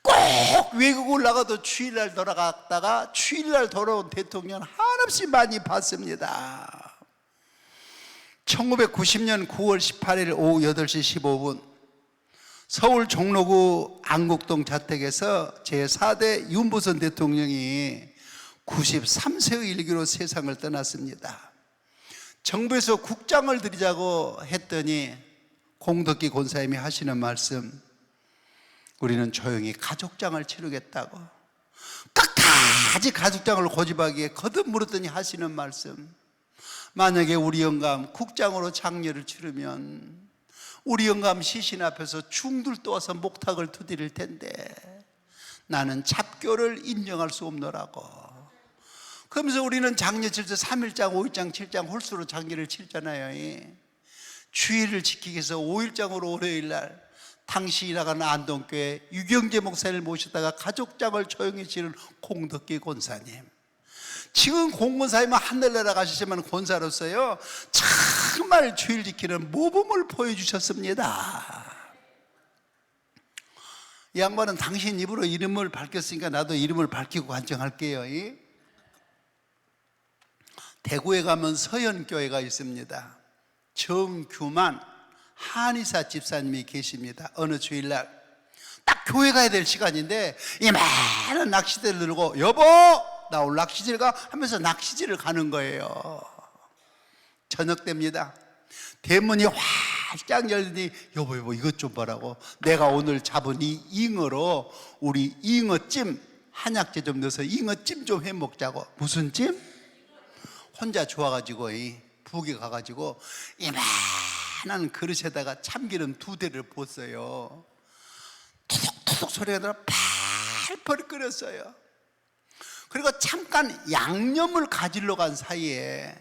꼭 외국을 나가도 주일날 돌아갔다가 주일날 돌아온 대통령 한없이 많이 봤습니다. 1990년 9월 18일 오후 8시 15분 서울 종로구 안국동 자택에서 제4대 윤보선 대통령이 93세의 일기로 세상을 떠났습니다. 정부에서 국장을 드리자고 했더니 공덕기 권사님이 하시는 말씀, 우리는 조용히 가족장을 치르겠다고, 끝까지 가족장을 고집하기에 거듭 물었더니 하시는 말씀, 만약에 우리 영감 국장으로 장례를 치르면 우리 영감 시신 앞에서 중들 떠와서 목탁을 두드릴 텐데 나는 잡교를 인정할 수 없노라고. 그러면서 우리는 장례 칠 때 3일장, 5일장, 7장 홀수로 장례를 치르잖아요. 주일을 지키기 위해서 5일장으로 월요일날 당시 일하는 안동교회 유경재 목사를 모시다가 가족장을 조용히 지는 공덕기 권사님, 지금 공권사님은 하늘 날아가시지만 권사로서요 정말 주일 지키는 모범을 보여주셨습니다. 이 양반은 당신 입으로 이름을 밝혔으니까 나도 이름을 밝히고 간청할게요. 대구에 가면 서현교회가 있습니다. 정규만 한의사 집사님이 계십니다. 어느 주일날 딱 교회 가야 될 시간인데 이 많은 낚시대를 들고 여보 나 오늘 낚시질 가 하면서 낚시질을 가는 거예요. 저녁 때입니다. 대문이 활짝 열더니 여보 이것 좀 보라고, 내가 오늘 잡은 이 잉어로 우리 잉어찜 한약재 좀 넣어서 잉어찜 좀 해 먹자고. 무슨 찜? 혼자 좋아가지고 부엌에 가가지고 이만한 그릇에다가 참기름 2대를 부었어요. 툭툭 소리가 들어 팔팔 끓였어요. 그리고 잠깐 양념을 가지러 간 사이에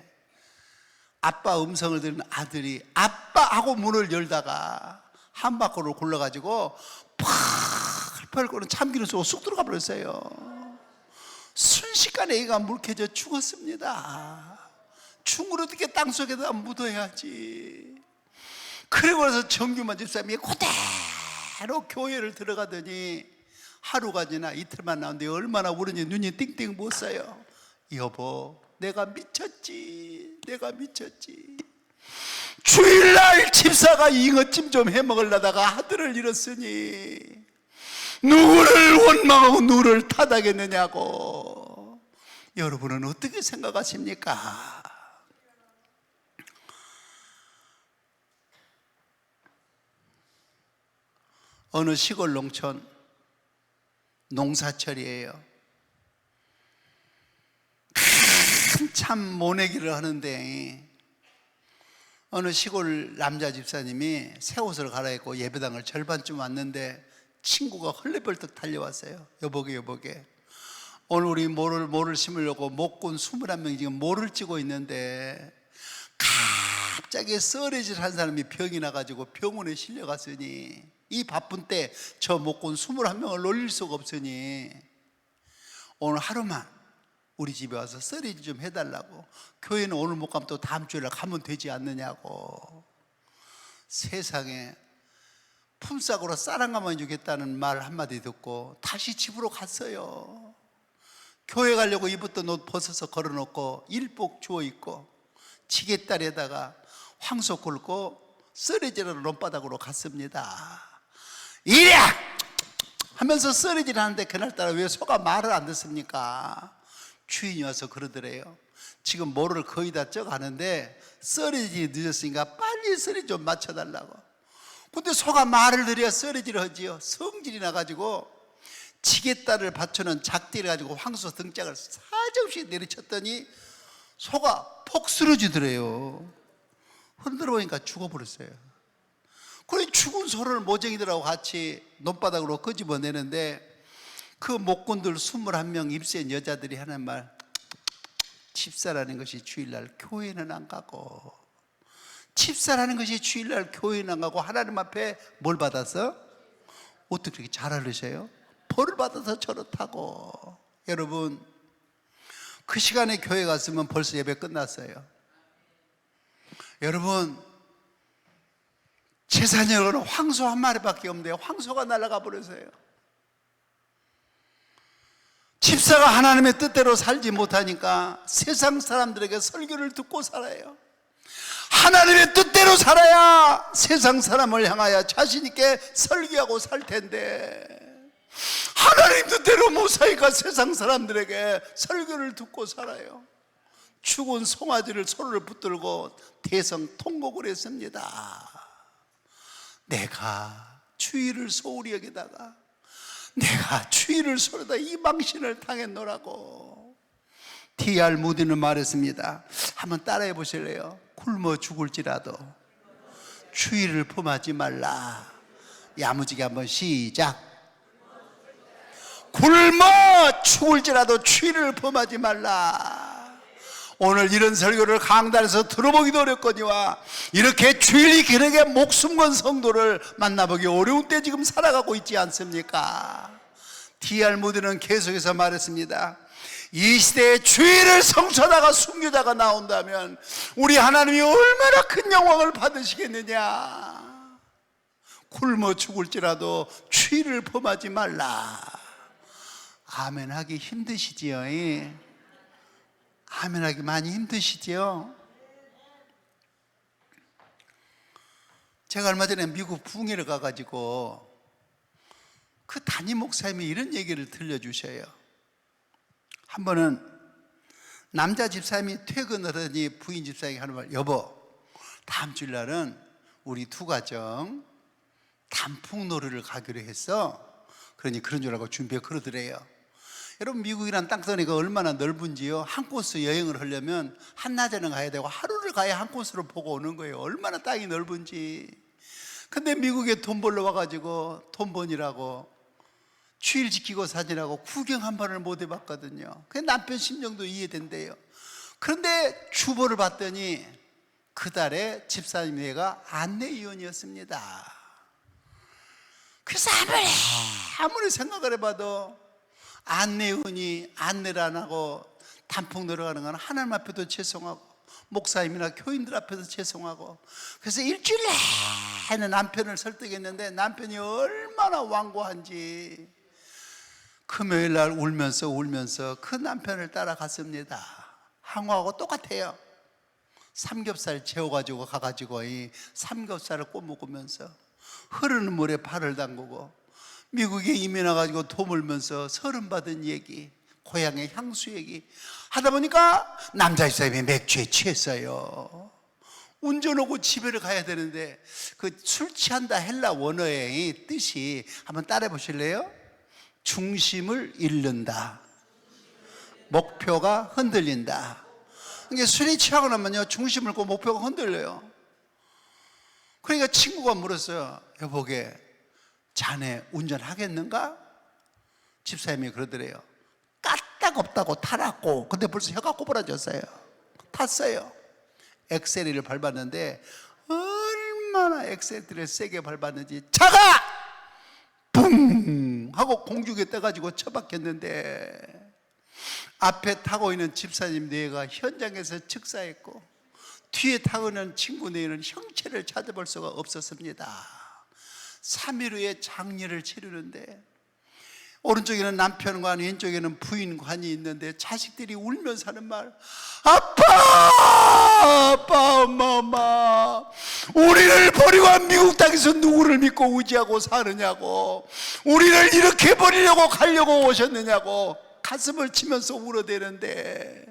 아빠 음성을 들은 아들이 아빠 하고 문을 열다가 한 바퀴로 굴러가지고 팔팔 끓는 참기름 쏘고 쑥 들어가 버렸어요. 순식간에 애가 물켜져 죽었습니다. 충을 어떻게 땅속에다 묻어야지. 그리고 나서 정규만 집사님이 그대로 교회를 들어가더니 하루가 지나 이틀만 나오는데 얼마나 울은지 눈이 띵띵 못 써요. 여보 내가 미쳤지. 주일날 집사가 잉어찜 좀 해먹으려다가 아들을 잃었으니 누구를 원망하고 누구를 탓하겠느냐고. 여러분은 어떻게 생각하십니까? 어느 시골 농촌 농사철이에요. 참 모내기를 하는데 어느 시골 남자 집사님이 새 옷을 갈아입고 예배당을 절반쯤 왔는데 친구가 헐레벌떡 달려왔어요. 여보게 오늘 우리 모를 심으려고 목꾼 21명이 지금 모를 찌고 있는데 갑자기 썰해질 한 사람이 병이 나가지고 병원에 실려갔으니 이 바쁜 때 저 목꾼 21명을 놀릴 수가 없으니 오늘 하루만 우리 집에 와서 썰이질 좀 해달라고. 교회는 오늘 못 가면 또 다음 주에 가면 되지 않느냐고. 세상에 품삯으로 쌀 한 가만 주겠다는 말 한마디 듣고 다시 집으로 갔어요. 교회 가려고 입었던 옷 벗어서 걸어놓고 일복 주워 입고 지게다리에다가 황소 굴고 썰이질하러 논바닥으로 갔습니다. 이래! 하면서 썰이질 하는데 그날따라 왜 소가 말을 안 듣습니까? 주인이 와서 그러더래요. 지금 모를 거의 다 쪄가는데 썰이질이 늦었으니까 빨리 썰이 좀 맞춰달라고. 근데 소가 말을 들여야 썰이질을 하지요. 성질이 나가지고 지게다리를 받쳐놓은 작대를 가지고 황소 등짝을 사정없이 내리쳤더니 소가 폭 쓰러지더래요. 흔들어 보니까 죽어버렸어요. 그래 죽은 소를 모쟁이들하고 같이 논바닥으로 끄집어내는데 그 목꾼들 21명 입센 여자들이 하는 말, 집사라는 것이 주일날 교회는 안 가고, 집사라는 것이 주일날 교회는 안 가고 하나님 앞에 뭘 받아서? 어떻게 그렇게 잘 알으세요? 벌을 받아서 저렇다고. 여러분 그 시간에 교회 갔으면 벌써 예배 끝났어요. 여러분 제 자녀는 황소 한 마리밖에 없는데 황소가 날아가 버렸어요. 집사가 하나님의 뜻대로 살지 못하니까 세상 사람들에게 설교를 듣고 살아요. 하나님의 뜻대로 살아야 세상 사람을 향하여 자신 있게 설교하고 살 텐데 하나님 뜻대로 못 사니까 세상 사람들에게 설교를 듣고 살아요. 죽은 송아지를 손을 붙들고 대성통곡을 했습니다. 내가 주의를 소홀히 여기다가 내가 주의를 소리다 이 망신을 당했노라고. D.R. 무디는 말했습니다. 한번 따라해 보실래요? 굶어 죽을지라도 추위를 범하지 말라. 야무지게 한번 시작. 굶어 죽을지라도 추위를 범하지 말라. 오늘 이런 설교를 강단에서 들어보기도 어렵거니와 이렇게 주일이 길게 목숨 건 성도를 만나보기 어려운 때 지금 살아가고 있지 않습니까? D.R. 무디는 계속해서 말했습니다. 이 시대에 주일을 성천하가 숨기다가 나온다면 우리 하나님이 얼마나 큰 영광을 받으시겠느냐. 굶어 죽을지라도 주일을 범하지 말라. 아멘 하기 힘드시지요? 아멘 하기 많이 힘드시지요? 제가 얼마 전에 미국 부흥회를 가가지고 그 담임 목사님이 이런 얘기를 들려주셔요. 한 번은 남자 집사님이 퇴근을 하더니 부인 집사님이 하는 말, 여보, 다음 주일날은 우리 두 가정 단풍놀이를 가기로 했어. 그러니 그런 줄 알고 준비해 그러더래요. 여러분, 미국이란 땅덩이가 얼마나 넓은지요. 한 코스 여행을 하려면 한낮에는 가야 되고 하루를 가야 한 코스를 보고 오는 거예요. 얼마나 땅이 넓은지. 근데 미국에 돈 벌러 와가지고 돈 버니라고 주일 지키고 사진하고 구경 한 번을 못 해봤거든요. 그 남편 심정도 이해된대요. 그런데 주보를 봤더니 그달에 집사님 애가 안내위원이었습니다. 그래서 아무리 생각을 해봐도 안내위원이 안내를 안 하고 단풍 들어가는 건 하나님 앞에도 죄송하고 목사님이나 교인들 앞에도 죄송하고, 그래서 일주일 내내 남편을 설득했는데 남편이 얼마나 완고한지 금요일 날 울면서 그 남편을 따라갔습니다. 항우하고 똑같아요. 삼겹살 재워가지고 가가지고 이 삼겹살을 꼬먹으면서 흐르는 물에 발을 담그고 미국에 이민 와가지고 도물면서 서른 받은 얘기, 고향의 향수 얘기 하다 보니까 남자 집사님이 맥주에 취했어요. 운전하고 집에를 가야 되는데 그 술 취한다 헬라 원어의 뜻이 한번 따라해 보실래요? 중심을 잃는다, 목표가 흔들린다. 이게 술이 취하고 나면요 중심을 잃고 목표가 흔들려요. 그러니까 친구가 물었어요. 여보게, 자네 운전하겠는가? 집사님이 그러더래요. 까딱없다고 타라고. 근데 벌써 혀가 꼬부라졌어요. 탔어요. 엑셀을 밟았는데 얼마나 엑셀을 세게 밟았는지 차가 붕 하고 공중에 떠가지고 처박혔는데 앞에 타고 있는 집사님 뇌가 현장에서 즉사했고 뒤에 타고 있는 친구 뇌는 형체를 찾아볼 수가 없었습니다. 3일 후에 장례를 치르는데 오른쪽에는 남편관, 왼쪽에는 부인관이 있는데 자식들이 울면서 하는 말, 아빠, 엄마, 우리를 버리고 미국 땅에서 누구를 믿고 의지하고 사느냐고, 우리를 이렇게 버리려고 가려고 오셨느냐고 가슴을 치면서 울어대는데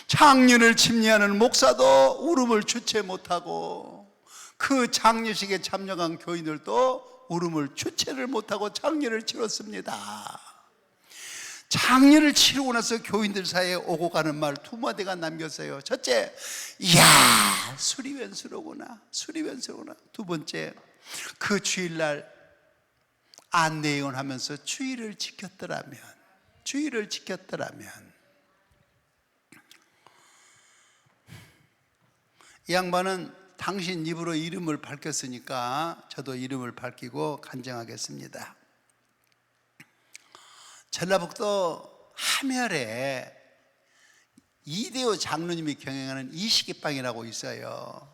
장례를 침례하는 목사도 울음을 주체 못하고 그 장례식에 참여한 교인들도 울음을 주체를 못하고 장례를 치렀습니다. 장례를 치르고 나서 교인들 사이에 오고 가는 말 두 마디가 남겼어요. 첫째, 이야, 술이 웬수로구나. 두 번째, 그 주일날 안내원 하면서 주의를 지켰더라면 이 양반은 당신 입으로 이름을 밝혔으니까 저도 이름을 밝히고 간증하겠습니다. 전라북도 함열에 이대호 장로님이 경영하는 이시기빵이라고 있어요.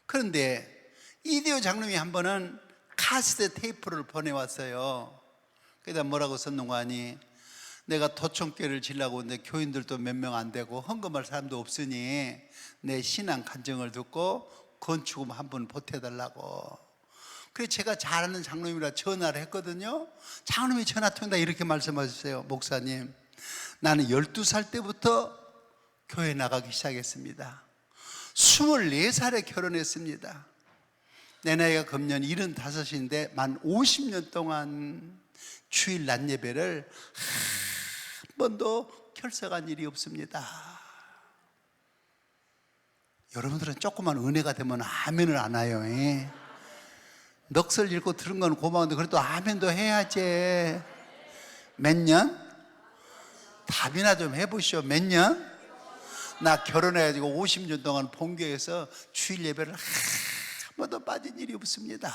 그런데 이대호 장로님이 한 번은 카세트 테이프를 보내왔어요. 그러다 뭐라고 썼는가 하니, 내가 도청교회를 지려고 하는데 교인들도 몇 명 안 되고 헌금할 사람도 없으니 내 신앙 간증을 듣고 건축금 한 번 보태달라고. 그래서 제가 잘 아는 장로님이라 전화를 했거든요. 장로님이 전화 통해다 이렇게 말씀하셨어요. 목사님, 나는 12살 때부터 교회 나가기 시작했습니다. 24살에 결혼했습니다. 내 나이가 금년 75인데 만 50년 동안 주일 낮 예배를 한 번도 결석한 일이 없습니다. 여러분들은 조그만 은혜가 되면 아멘을 안 해요. 넋을 잃고 들은 건 고마운데 그래도 아멘도 해야지. 몇 년? 답이나 좀 해보시오. 몇 년? 나 결혼해가지고 50년 동안 본교에서 주일 예배를 한 번도 빠진 일이 없습니다.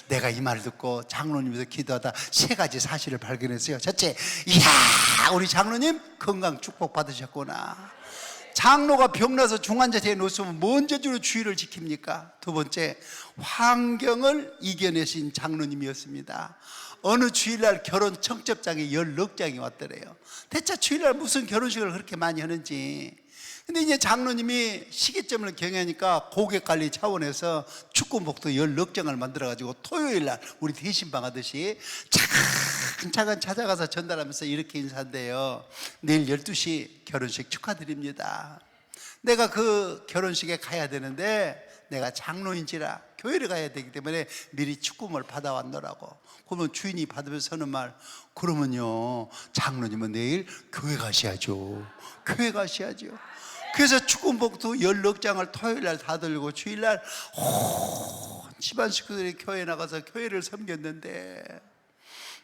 내가 이 말을 듣고 장로님께서 기도하다 세 가지 사실을 발견했어요. 첫째, 이야, 우리 장로님 건강 축복 받으셨구나. 장로가 병나서 중환자실에 놓으면 먼저 주로 주의를 지킵니까? 두 번째, 환경을 이겨내신 장로님이었습니다. 어느 주일날 결혼 청첩장에 16장이 왔더래요. 대체 주일날 무슨 결혼식을 그렇게 많이 하는지. 근데 이제 장로님이 시기점을 경외하니까 고객관리 차원에서 축구복도 16장을 만들어가지고 토요일날 우리 대신방 하듯이 차근차근 찾아가서 전달하면서 이렇게 인사한대요. 내일 12시 결혼식 축하드립니다. 내가 그 결혼식에 가야 되는데 내가 장로인지라 교회를 가야 되기 때문에 미리 축구복을 받아왔노라고. 그러면 주인이 받으면서 하는 말, 그러면요 장로님은 내일 교회 가셔야죠. 교회 가셔야죠. 그래서 축구복도 16장을 토요일날 다 들고 주일날 집안 식구들이 교회 나가서 교회를 섬겼는데,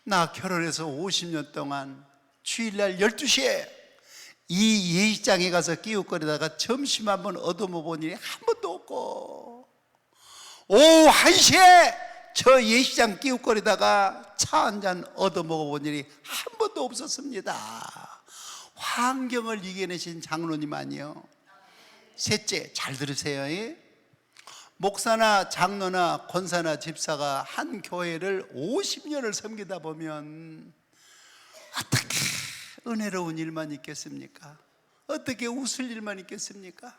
나 결혼해서 50년 동안 주일날 12시에 이 예식장에 가서 끼웃거리다가 점심 한번 얻어먹은 일이 한 번도 없고, 오후 1시에 저 예식장 끼웃거리다가 차 한잔 얻어먹어본 일이 한 번도 없었습니다. 환경을 이겨내신 장로님 아니요. 셋째, 잘 들으세요. 목사나 장로나 권사나 집사가 한 교회를 50년을 섬기다 보면 어떻게 은혜로운 일만 있겠습니까? 어떻게 웃을 일만 있겠습니까?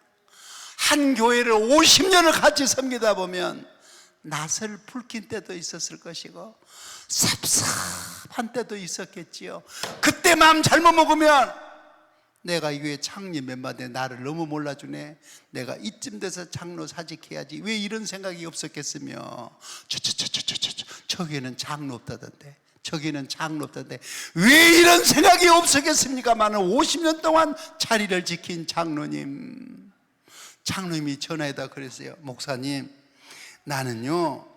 한 교회를 50년을 같이 섬기다 보면 낯을 붉힌 때도 있었을 것이고 섭섭한 때도 있었겠지요. 그때 마음 잘못 먹으면 내가 이 교회 창립 멤버인데 나를 너무 몰라주네, 내가 이쯤 돼서 장로 사직해야지, 왜 이런 생각이 없었겠으며, 저기에는 장로 없다던데, 저기는 장로 없다던데 왜 이런 생각이 없었겠습니까만은 50년 동안 자리를 지킨 장로님. 장로님이 전화에다 그랬어요. 목사님, 나는요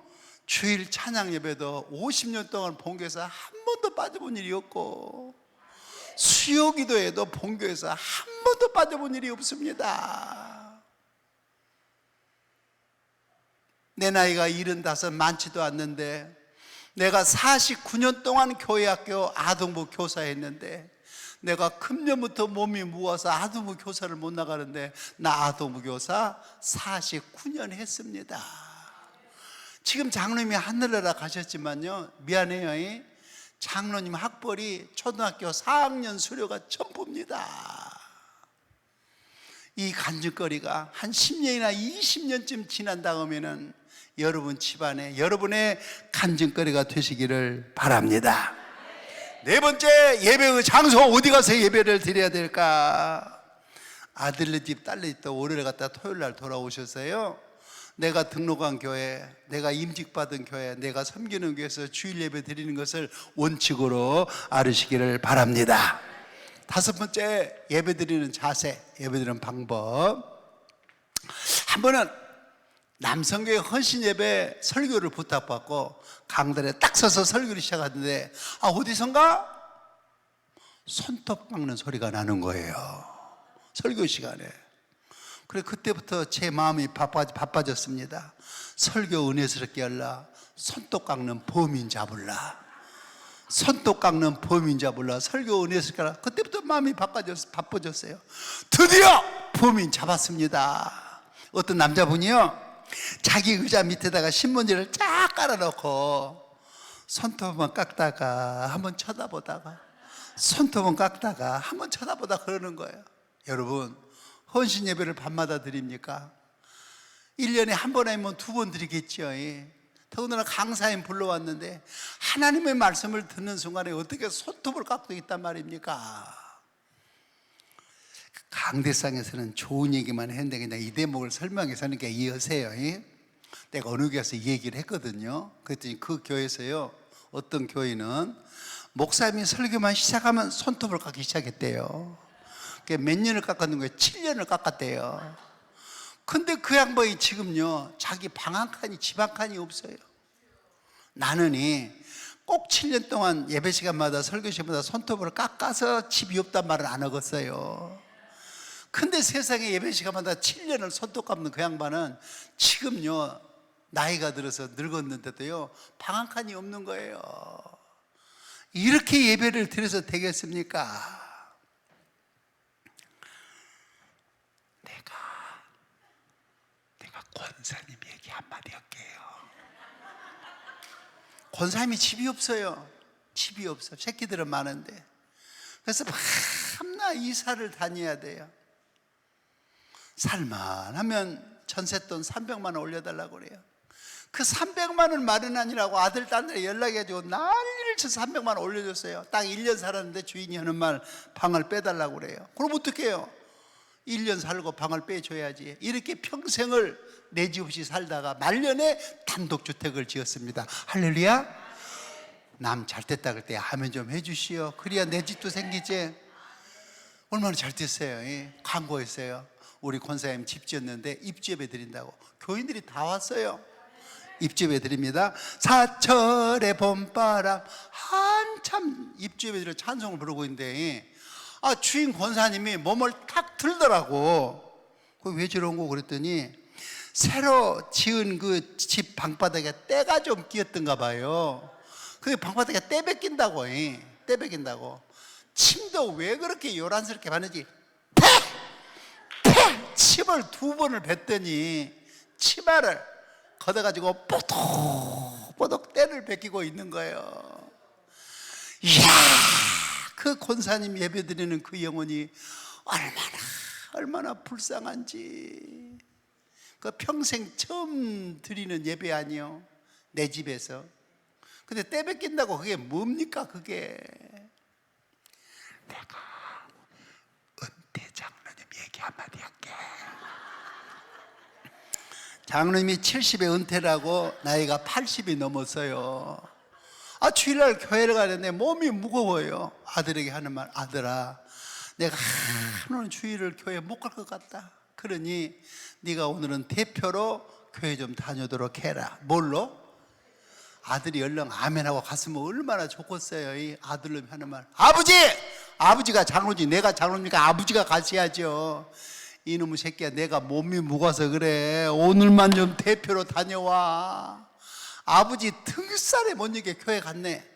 주일 찬양 예배도 50년 동안 본교에서 한 번도 빠져본 일이 없고 수요 기도에도 본교에서 한 번도 빠져본 일이 없습니다. 내 나이가 75 많지도 않는데 내가 49년 동안 교회학교 아동부 교사했는데 내가 금년부터 몸이 무거워서 아동부 교사를 못 나가는데 나 아동부 교사 49년 했습니다. 지금 장로님이 하늘나라 가셨지만요, 미안해요, 장로님 학벌이 초등학교 4학년 수료가 전부입니다. 이 간증거리가 한 10년이나 20년쯤 지난 다음에는 여러분 집안에 여러분의 간증거리가 되시기를 바랍니다. 네 번째, 예배의 장소, 어디 가서 예배를 드려야 될까? 아들네 집 딸네 집도 월요일 갔다 토요일날 돌아오셨어요. 내가 등록한 교회, 내가 임직받은 교회, 내가 섬기는 교회에서 주일 예배 드리는 것을 원칙으로 알으시기를 바랍니다. 다섯 번째, 예배 드리는 자세, 예배 드리는 방법. 한 번은 남성교회 헌신 예배 설교를 부탁받고 강단에 딱 서서 설교를 시작하는데 어디선가 손톱 깎는 소리가 나는 거예요, 설교 시간에. 그래 그때부터 제 마음이 바빠졌습니다. 설교 은혜스럽게 하려 손톱 깎는 범인 잡을라, 손톱 깎는 범인 잡을라, 설교 은혜스럽게 하려. 그때부터 마음이 바빠졌어요. 드디어 범인 잡았습니다. 어떤 남자분이요, 자기 의자 밑에다가 신문지를 쫙 깔아놓고 손톱만 깎다가 한번 쳐다보다가 손톱은 깎다가 한번 쳐다보다 그러는 거예요. 여러분, 헌신 예배를 밤마다 드립니까? 1년에 한 번 아니면 2번 드리겠죠. 더군다나 강사님 불러왔는데 하나님의 말씀을 듣는 순간에 어떻게 손톱을 깎고 있단 말입니까? 강대상에서는 좋은 얘기만 했는데 그냥 이 대목을 설명해서 하니까 이해하세요. 내가 어느 교회에서 이 얘기를 했거든요. 그랬더니 그 교회에서요, 어떤 교회는 목사님이 설교만 시작하면 손톱을 깎기 시작했대요. 몇 년을 깎았는 거예요? 7년을 깎았대요. 근데 그 양반이 지금요, 자기 방 한 칸이, 집 한 칸이 없어요. 나는 꼭 7년 동안 예배 시간마다 설교 시간마다 손톱을 깎아서 집이 없단 말을 안 하겠어요. 근데 세상에 예배 시간마다 7년을 손톱 깎는 그 양반은 지금요 나이가 들어서 늙었는데도요 방 한 칸이 없는 거예요. 이렇게 예배를 드려서 되겠습니까? 내가 권사님 얘기 한마디 할게요. 권사님이 집이 없어요. 집이 없어. 새끼들은 많은데. 그래서 밤낮 이사를 다녀야 돼요. 살만하면 전셋돈 300만 원 올려달라고 그래요. 그 300만 원 마련하니라고 아들 딸들이 연락해가지고 난리를 쳐서 300만 원 올려줬어요. 딱 1년 살았는데 주인이 하는 말 방을 빼달라고 그래요. 그럼 어떡해요? 1년 살고 방을 빼줘야지. 이렇게 평생을 내 집 없이 살다가 말년에 단독주택을 지었습니다. 할렐루야. 남 잘 됐다 그럴 때 아멘 좀 해주시오. 그래야 내 집도 생기지. 얼마나 잘 됐어요. 광고했어요. 우리 권사님 집 지었는데 입주예배 드린다고 교인들이 다 왔어요. 입주예배 드립니다. 사철의 봄바람. 한참 입주예배 드려 찬송을 부르고 있는데 주인 권사님이 몸을 탁 들더라고. 왜 저런 거 그랬더니 새로 지은 그 집 방바닥에 때가 좀 끼었던가 봐요. 그 방바닥에 때 뺏긴다고. 때 뺏긴다고. 침도 왜 그렇게 요란스럽게 바느지? 침을 2번을 뱉더니 치마를 걷어가지고 뽀독뽀독 때를 뺏기고 있는 거예요. 이야, 그 권사님 예배드리는 그 영혼이 얼마나 불쌍한지. 그 평생 처음 드리는 예배 아니요, 내 집에서. 근데 때 뺏긴다고 그게 뭡니까 그게. 내가 은퇴 장로님 얘기 한마디 할게. 장로님이 70에 은퇴라고 나이가 80이 넘었어요. 주일날 교회를 가는데 몸이 무거워요. 아들에게 하는 말, 아들아 내가 오늘 주일을 교회 못 갈 것 같다. 그러니 네가 오늘은 대표로 교회 좀 다녀도록 해라. 뭘로? 아들이 얼른 아멘하고 갔으면 얼마나 좋겠어요. 이 아들놈이 하는 말, 아버지가 장로지 내가 장로니까 아버지가 가셔야죠. 이놈의 새끼야, 내가 몸이 무거워서 그래. 오늘만 좀 대표로 다녀와. 아버지 등살에 못 이게 교회 갔네.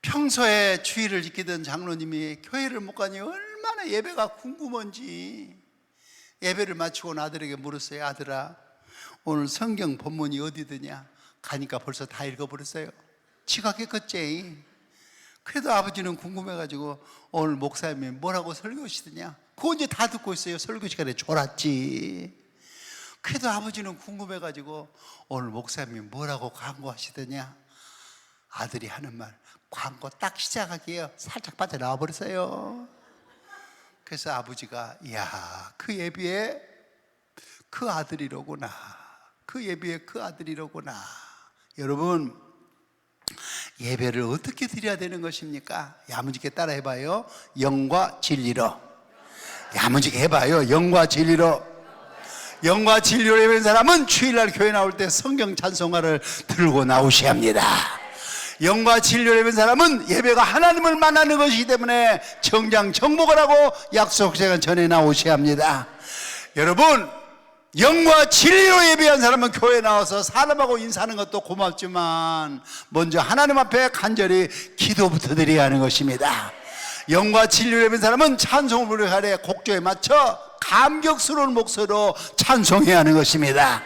평소에 주의를 지키던 장로님이 교회를 못 가니 얼마나 예배가 궁금한지. 예배를 마치고 아들에게 물었어요. 아들아, 오늘 성경 본문이 어디 드냐? 가니까 벌써 다 읽어버렸어요. 지각했겠지. 그래도 아버지는 궁금해가지고 오늘 목사님이 뭐라고 설교하시더냐? 그거 이제 다 듣고 있어요. 설교 시간에 졸았지. 그래도 아버지는 궁금해가지고 오늘 목사님이 뭐라고 광고하시더냐? 아들이 하는 말, 광고 딱 시작하기에요 살짝 빠져나와 버렸어요. 그래서 아버지가, 이야, 그 예비에 그 아들이로구나. 그 예비에 그 아들이로구나. 여러분, 예배를 어떻게 드려야 되는 것입니까? 야무지게 따라 해봐요. 영과 진리로. 야무지게 해봐요. 영과 진리로. 영과 진리로 예배한 사람은 주일날 교회 나올 때 성경 찬송가를 들고 나오셔야 합니다. 영과 진리로 예배한 사람은 예배가 하나님을 만나는 것이기 때문에 정장 정복을 하고 약속 시간 전에 나오셔야 합니다. 여러분, 영과 진리로 예배한 사람은 교회 나와서 사람하고 인사하는 것도 고맙지만 먼저 하나님 앞에 간절히 기도부터 드려야 하는 것입니다. 영과 진리로 예배한 사람은 찬송을 부르되 곡조에 맞춰 감격스러운 목소리로 찬송해야 하는 것입니다.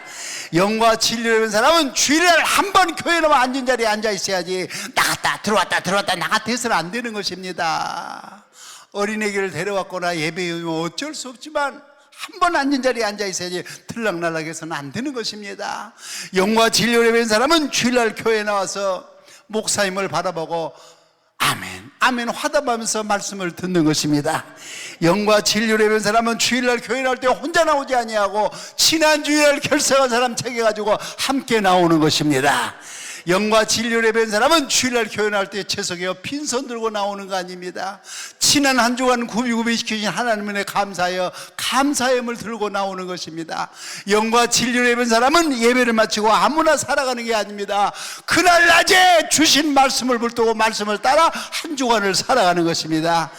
영과 진리로 예배한 사람은 주일날 한 번 교회 나와 앉은 자리에 앉아 있어야지 나갔다 들어왔다 나갔다 해서는 안 되는 것입니다. 어린애기를 데려왔거나 예배하면 어쩔 수 없지만 한 번 앉은 자리에 앉아 있어야지 들락날락해서는 안 되는 것입니다. 영과 진리로 예배한 사람은 주일날 교회에 나와서 목사님을 바라보고 아멘 아멘 화답하면서 말씀을 듣는 것입니다. 영과 진리로 예배한 사람은 주일날 교회 나올 때 혼자 나오지 아니하고 지난 주일날 결석한 사람 챙겨가지고 함께 나오는 것입니다. 영과 진리로 예배한 사람은 주일날 교회 나올 때 채석이어 빈손 들고 나오는 거 아닙니다. 지난 한 주간 구비구비 시키신 하나님의 감사하여 감사함을 들고 나오는 것입니다. 영과 진리로 예배한 사람은 예배를 마치고 아무나 살아가는 게 아닙니다. 그날 낮에 주신 말씀을 붙들고 말씀을 따라 한 주간을 살아가는 것입니다.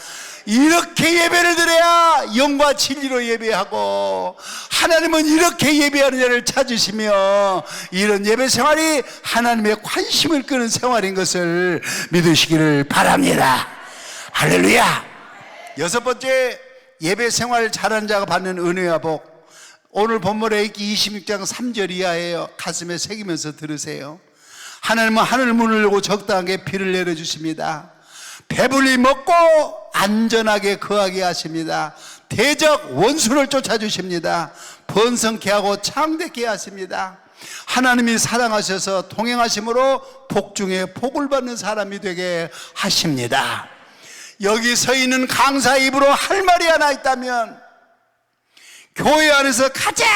이렇게 예배를 드려야 영과 진리로 예배하고, 하나님은 이렇게 예배하는 자를 찾으시며 이런 예배 생활이 하나님의 관심을 끄는 생활인 것을 믿으시기를 바랍니다. 할렐루야. 여섯 번째, 예배 생활 잘하는 자가 받는 은혜와 복. 오늘 본문에 26장 3절 이하예요. 가슴에 새기면서 들으세요. 하나님은 하늘 문을 열고 적당하게 비를 내려주십니다. 배불리 먹고 안전하게 거하게 하십니다. 대적 원수를 쫓아주십니다. 번성케 하고 창대케 하십니다. 하나님이 사랑하셔서 동행하심으로 복 중에 복을 받는 사람이 되게 하십니다. 여기 서 있는 강사 입으로 할 말이 하나 있다면, 교회 안에서 가장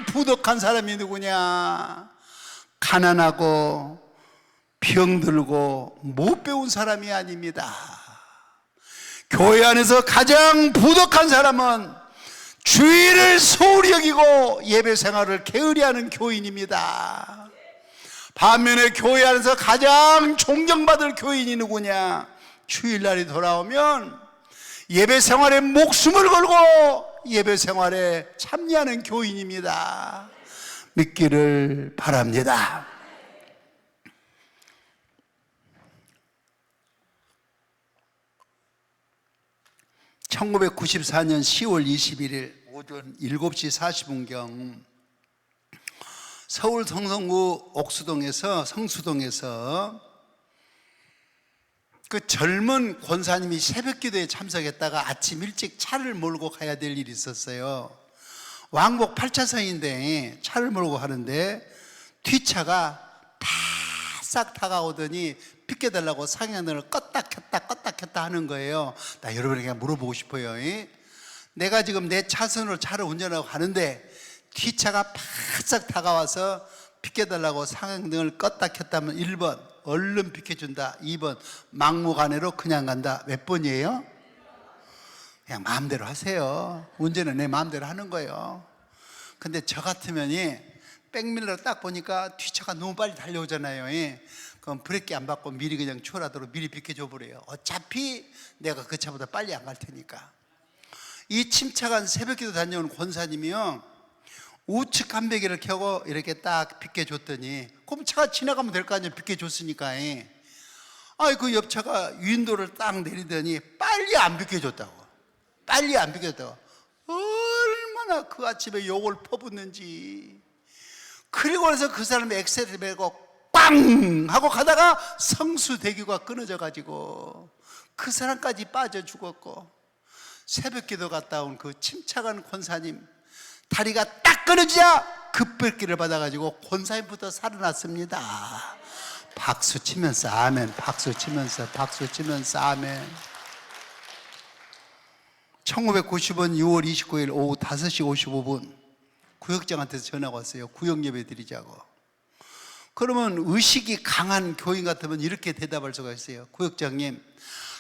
부덕한 사람이 누구냐? 가난하고 병들고 못 배운 사람이 아닙니다. 교회 안에서 가장 부덕한 사람은 주의를 소홀히 여기고 예배 생활을 게으리하는 교인입니다. 반면에 교회 안에서 가장 존경받을 교인이 누구냐? 주일날이 돌아오면 예배 생활에 목숨을 걸고 예배 생활에 참여하는 교인입니다. 믿기를 바랍니다. (1994년 10월 21일) 오전 7시 40분경 서울 성성구 성수동에서 그 젊은 권사님이 새벽기도에 참석했다가 아침 일찍 차를 몰고 가야 될 일이 있었어요. 왕복 8차선인데 차를 몰고 가는데 뒷차가 싹 다가오더니 비켜달라고 상향등을 껐다 켰다 하는 거예요. 나 여러분에게 물어보고 싶어요. 내가 지금 내 차선으로 차를 운전하고 가는데 뒷차가 팍싹 다가와서 비켜달라고 상향등을 껐다 켰다면 1번 얼른 비켜준다, 2번 막무가내로 그냥 간다. 몇 번이에요? 그냥 마음대로 하세요. 운전은 내 마음대로 하는 거예요. 근데 저 같으면 백밀러로 딱 보니까 뒷차가 너무 빨리 달려오잖아요. 그럼 브레이크 안 받고 미리 그냥 추월하도록 미리 비켜줘 버려요. 어차피 내가 그 차보다 빨리 안 갈 테니까. 이 침착한 새벽기도 다녀온 권사님이요, 우측 한배기를 켜고 이렇게 딱 비켜줬더니, 그럼 차가 지나가면 될 거 아니에요. 비켜줬으니까. 그 옆차가 윈도를 딱 내리더니 빨리 안 비켜줬다고. 얼마나 그 아침에 욕을 퍼붓는지. 그리고 그래서 그 사람이 엑셀을 메고 빵 하고 가다가 성수대교가 끊어져 가지고 그 사람까지 빠져 죽었고, 새벽기도 갔다 온 그 침착한 권사님 다리가 딱 끊어지자 급백기를 받아가지고 권사님부터 살아났습니다. 박수 치면서 아멘. 박수 치면서 아멘. 1990년 6월 29일 오후 5시 55분 구역장한테서 전화가 왔어요. 구역 예배 드리자고. 그러면 의식이 강한 교인 같으면 이렇게 대답할 수가 있어요. 구역장님,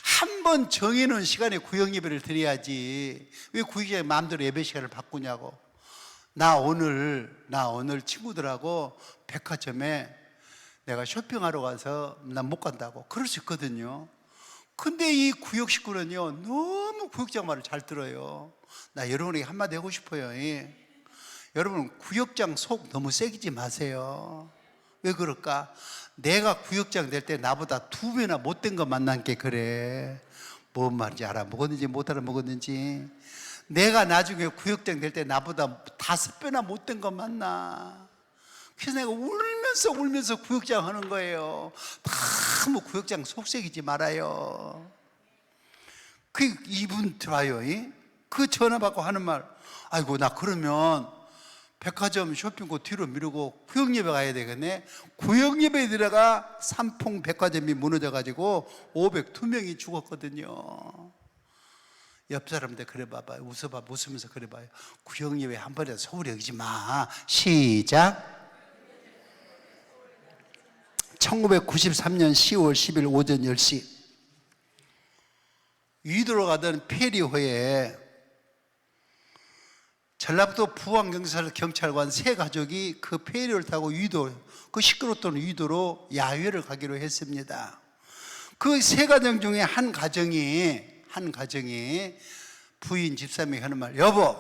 한 번 정해놓은 시간에 구역 예배를 드려야지 왜 구역장이 마음대로 예배 시간을 바꾸냐고. 나 오늘 친구들하고 백화점에 내가 쇼핑하러 가서 난 못 간다고 그럴 수 있거든요. 근데 이 구역 식구는요, 너무 구역장 말을 잘 들어요. 나 여러분에게 한마디 하고 싶어요. 여러분, 구역장 속 너무 새기지 마세요. 왜 그럴까? 내가 구역장 될 때 나보다 2배나 못된 거 만난 게 그래. 뭔 말인지 알아먹었는지 못 알아먹었는지. 내가 나중에 구역장 될 때 나보다 5배나 못된 거 만나. 그래서 내가 울면서 구역장 하는 거예요. 너무 구역장 속색이지 말아요. 그 이분 들어와요. 그 전화 받고 하는 말, 아이고 나 그러면 백화점 쇼핑고 뒤로 미루고 구역예배 가야 되겠네. 구역예배에 들어가 삼풍 백화점이 무너져 가지고 502명이 죽었거든요. 옆 사람한테 그래 봐봐요. 웃으면서 그래 봐요. 구역예배 한 번이라도 소홀히 여기지 마. 시작. 1993년 10월 10일 오전 10시 위도로 가던 페리호에 전라북도 부안경찰관 세 가족이 그 페리를 타고 그 시끄럽던 위도로 야외를 가기로 했습니다. 그 세 가정 중에 한 가정이 한 가정이 부인 집사님이 하는 말, 여보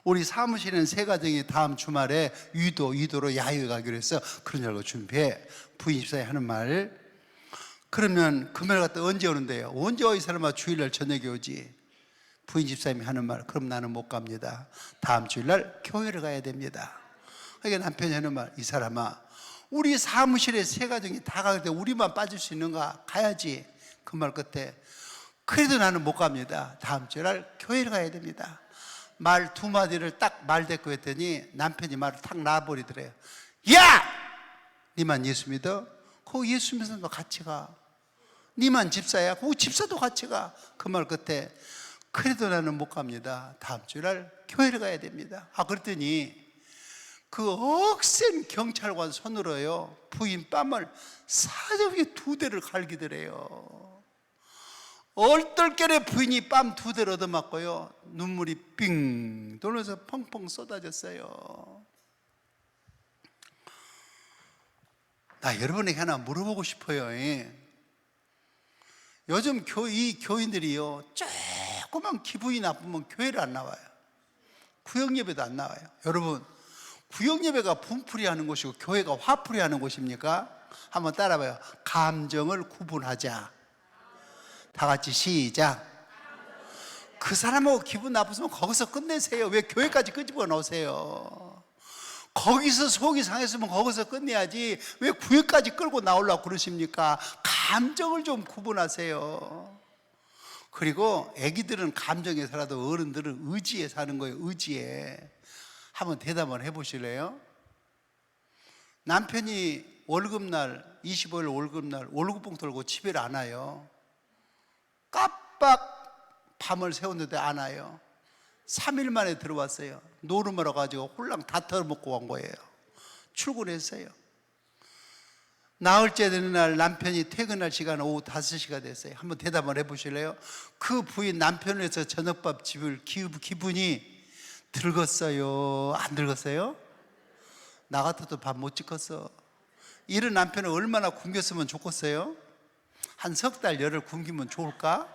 우리 사무실에 있는 세 가정이 다음 주말에 유도로 야유회 가기로 했어. 그런 줄 알고 준비해. 부인 집사님이 하는 말, 그러면 금요일 갔다 언제 오는데요? 언제 와 이 사람아? 주일날 저녁에 오지. 부인 집사님이 하는 말, 그럼 나는 못 갑니다. 다음 주일날 교회를 가야 됩니다. 그러니까 남편이 하는 말, 이 사람아 우리 사무실에 세 가정이 다 가는데 우리만 빠질 수 있는가? 가야지. 그 말 끝에 그래도 나는 못 갑니다. 다음 주일날 교회를 가야 됩니다. 말 두 마디를 딱 말대꾸 했더니 남편이 말을 탁 놔버리더래요. 야! 니만 예수 믿어? 그 예수 믿는 사람도 같이 가. 니만 집사야? 그 집사도 같이 가. 그 말 끝에 그래도 나는 못 갑니다. 다음 주일날 교회를 가야 됩니다. 그랬더니 그 억센 경찰관 손으로요 부인 뺨을 사정에 2대를 갈기더래요. 얼떨결에 부인이 뺨 2대를 얻어맞고요 눈물이 삥 돌면서 펑펑 쏟아졌어요. 나 여러분에게 하나 물어보고 싶어요. 요즘 이 교인들이요 조그만 기분이 나쁘면 교회를 안 나와요. 구역예배도 안 나와요. 여러분, 구역예배가 분풀이 하는 곳이고 교회가 화풀이 하는 곳입니까? 한번 따라봐요. 감정을 구분하자. 다 같이 시작. 그 사람하고 기분 나쁘면 거기서 끝내세요. 왜 교회까지 끄집어 놓으세요? 거기서 속이 상했으면 거기서 끝내야지 왜 구역까지 끌고 나오려고 그러십니까? 감정을 좀 구분하세요. 그리고 아기들은 감정에 살아도 어른들은 의지에 사는 거예요. 의지에. 한번 대답을 해보실래요? 남편이 월급날 25일 월급날 월급봉 들고 집에 안 와요. 깜빡 밤을 새웠는데 안 와요. 3일 만에 들어왔어요. 노름을 가지고 홀랑 다 털어먹고 간 거예요. 출근했어요. 나흘째 되는 날 남편이 퇴근할 시간 오후 5시가 됐어요. 한번 대답을 해보실래요? 그 부인 남편을 해서 저녁밥 집을 기분이 들었어요? 안 들었어요? 나 같아도 밥 못 지켰어. 이런 남편을 얼마나 굶겼으면 좋겠어요? 한 석 달 열흘 굶기면 좋을까?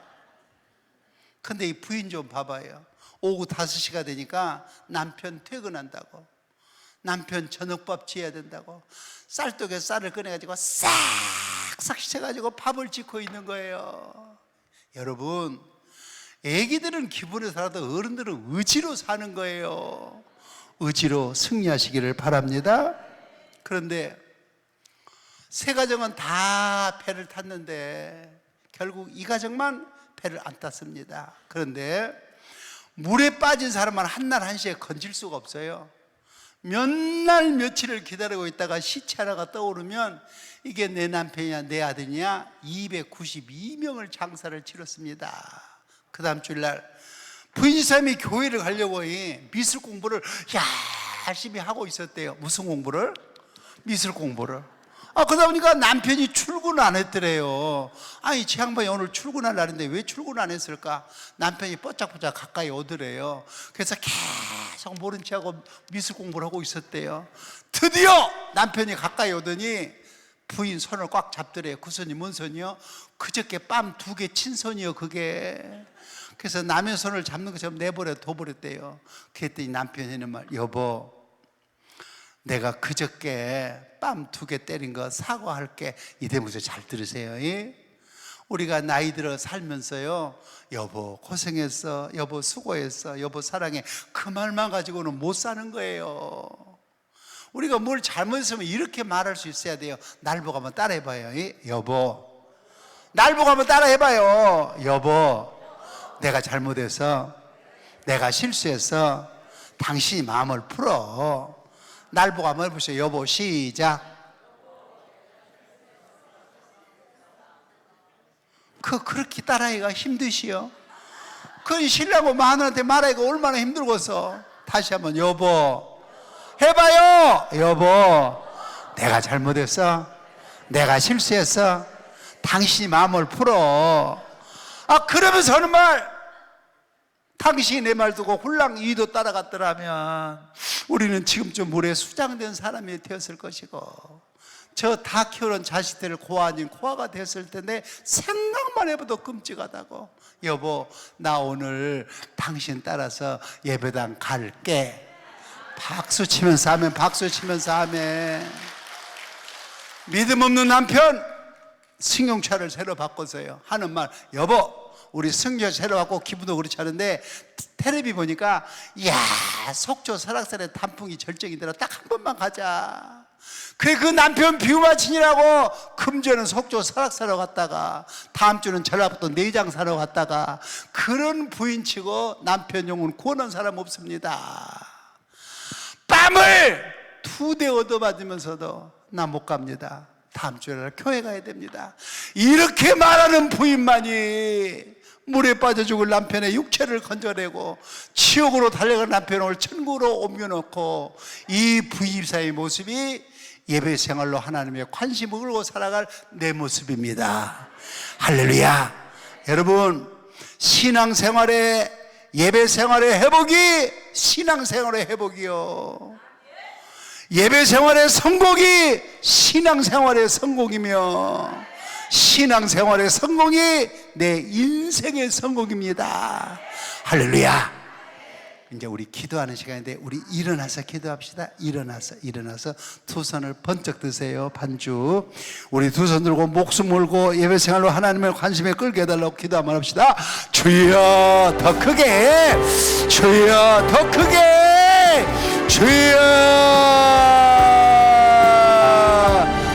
근데 이 부인 좀 봐봐요. 오후 5시가 되니까 남편 퇴근한다고, 남편 저녁밥 지어야 된다고 쌀떡에 쌀을 꺼내가지고 싹싹 씻어가지고 밥을 짓고 있는 거예요. 여러분, 애기들은 기분에 살아도 어른들은 의지로 사는 거예요. 의지로 승리하시기를 바랍니다. 그런데 세 가정은 다 배를 탔는데 결국 이 가정만 배를 안 탔습니다. 그런데 물에 빠진 사람은 한날 한시에 건질 수가 없어요. 몇 날 며칠을 기다리고 있다가 시체 하나가 떠오르면 이게 내 남편이냐 내 아들이냐 292명을 장사를 치렀습니다. 그 다음 주일날 부인 집사님이 교회를 가려고 미술 공부를 열심히 하고 있었대요. 무슨 공부를? 미술 공부를. 그러다 보니까 남편이 출근 안 했더래요. 아니 제 양반이 오늘 출근할 날인데 왜 출근 안 했을까? 남편이 뽀짝뽀짝 가까이 오더래요. 그래서 계속 모른 체하고 미술 공부를 하고 있었대요. 드디어 남편이 가까이 오더니 부인 손을 꽉 잡더래요. 그 손이 뭔 손이요? 그저께 뺨 2개 친 손이요 그게. 그래서 남의 손을 잡는 것처럼 내버려 둬버렸대요. 그랬더니 남편이 하는 말, 여보 내가 그저께 뺨 2개 때린 거 사과할게. 이 대목에서 잘 들으세요. 우리가 나이 들어 살면서요, 여보 고생했어, 여보 수고했어, 여보 사랑해, 그 말만 가지고는 못 사는 거예요. 우리가 뭘 잘못했으면 이렇게 말할 수 있어야 돼요. 날 보고 한번 따라해봐요. 여보, 날 보고 한번 따라해봐요. 여보, 내가 잘못해서, 내가 실수해서 당신이 마음을 풀어. 날 보고 한번 해보세요. 여보, 시작. 그렇게 따라하기가 힘드시요? 그 신랑하고 마누라한테 말하기가 얼마나 힘들겠어. 다시 한번 여보 해봐요. 여보, 내가 잘못했어, 내가 실수했어, 당신이 마음을 풀어. 그러면서 하는 말, 당신이 내 말 듣고 홀랑 이도 따라갔더라면 우리는 지금쯤 물에 수장된 사람이 되었을 것이고, 저 다 키우는 자식들 고아 아닌 고아가 됐을 텐데 생각만 해봐도 끔찍하다고. 여보, 나 오늘 당신 따라서 예배당 갈게. 박수 치면서 하면, 박수 치면서 하면. 믿음 없는 남편 승용차를 새로 바꿔서요 하는 말, 여보 우리 승용차 새로 바꿔. 기분도 그렇지 않은데 텔레비 보니까 이야, 속초 설악산에 단풍이 절정이더라. 딱 한 번만 가자. 그래, 그 남편 비유마친이라고 금주에는 속초 설악산으로 갔다가 다음 주는 전라북도 내장 사러 갔다가, 그런 부인치고 남편 용은 구원한 사람 없습니다. 뺨을 2대 얻어맞으면서도 나 못 갑니다. 다음 주에 교회 가야 됩니다. 이렇게 말하는 부인만이 물에 빠져 죽을 남편의 육체를 건져내고 지옥으로 달려간 남편을 천국으로 옮겨놓고, 이 부입사의 모습이 예배 생활로 하나님의 관심을 끌고 살아갈 내 모습입니다. 할렐루야. 여러분, 신앙생활의, 예배생활의 회복이 신앙생활의 회복이요, 예배생활의 성공이 신앙생활의 성공이며, 신앙생활의 성공이 내 인생의 성공입니다. 할렐루야. 이제 우리 기도하는 시간인데 우리 일어나서 기도합시다. 일어나서 두 손을 번쩍 드세요. 반주 우리 두 손 들고 목숨 몰고 예배생활로 하나님의 관심에 끌게 해달라고 기도 한번 합시다. 주여 더 크게, 주여 더 크게,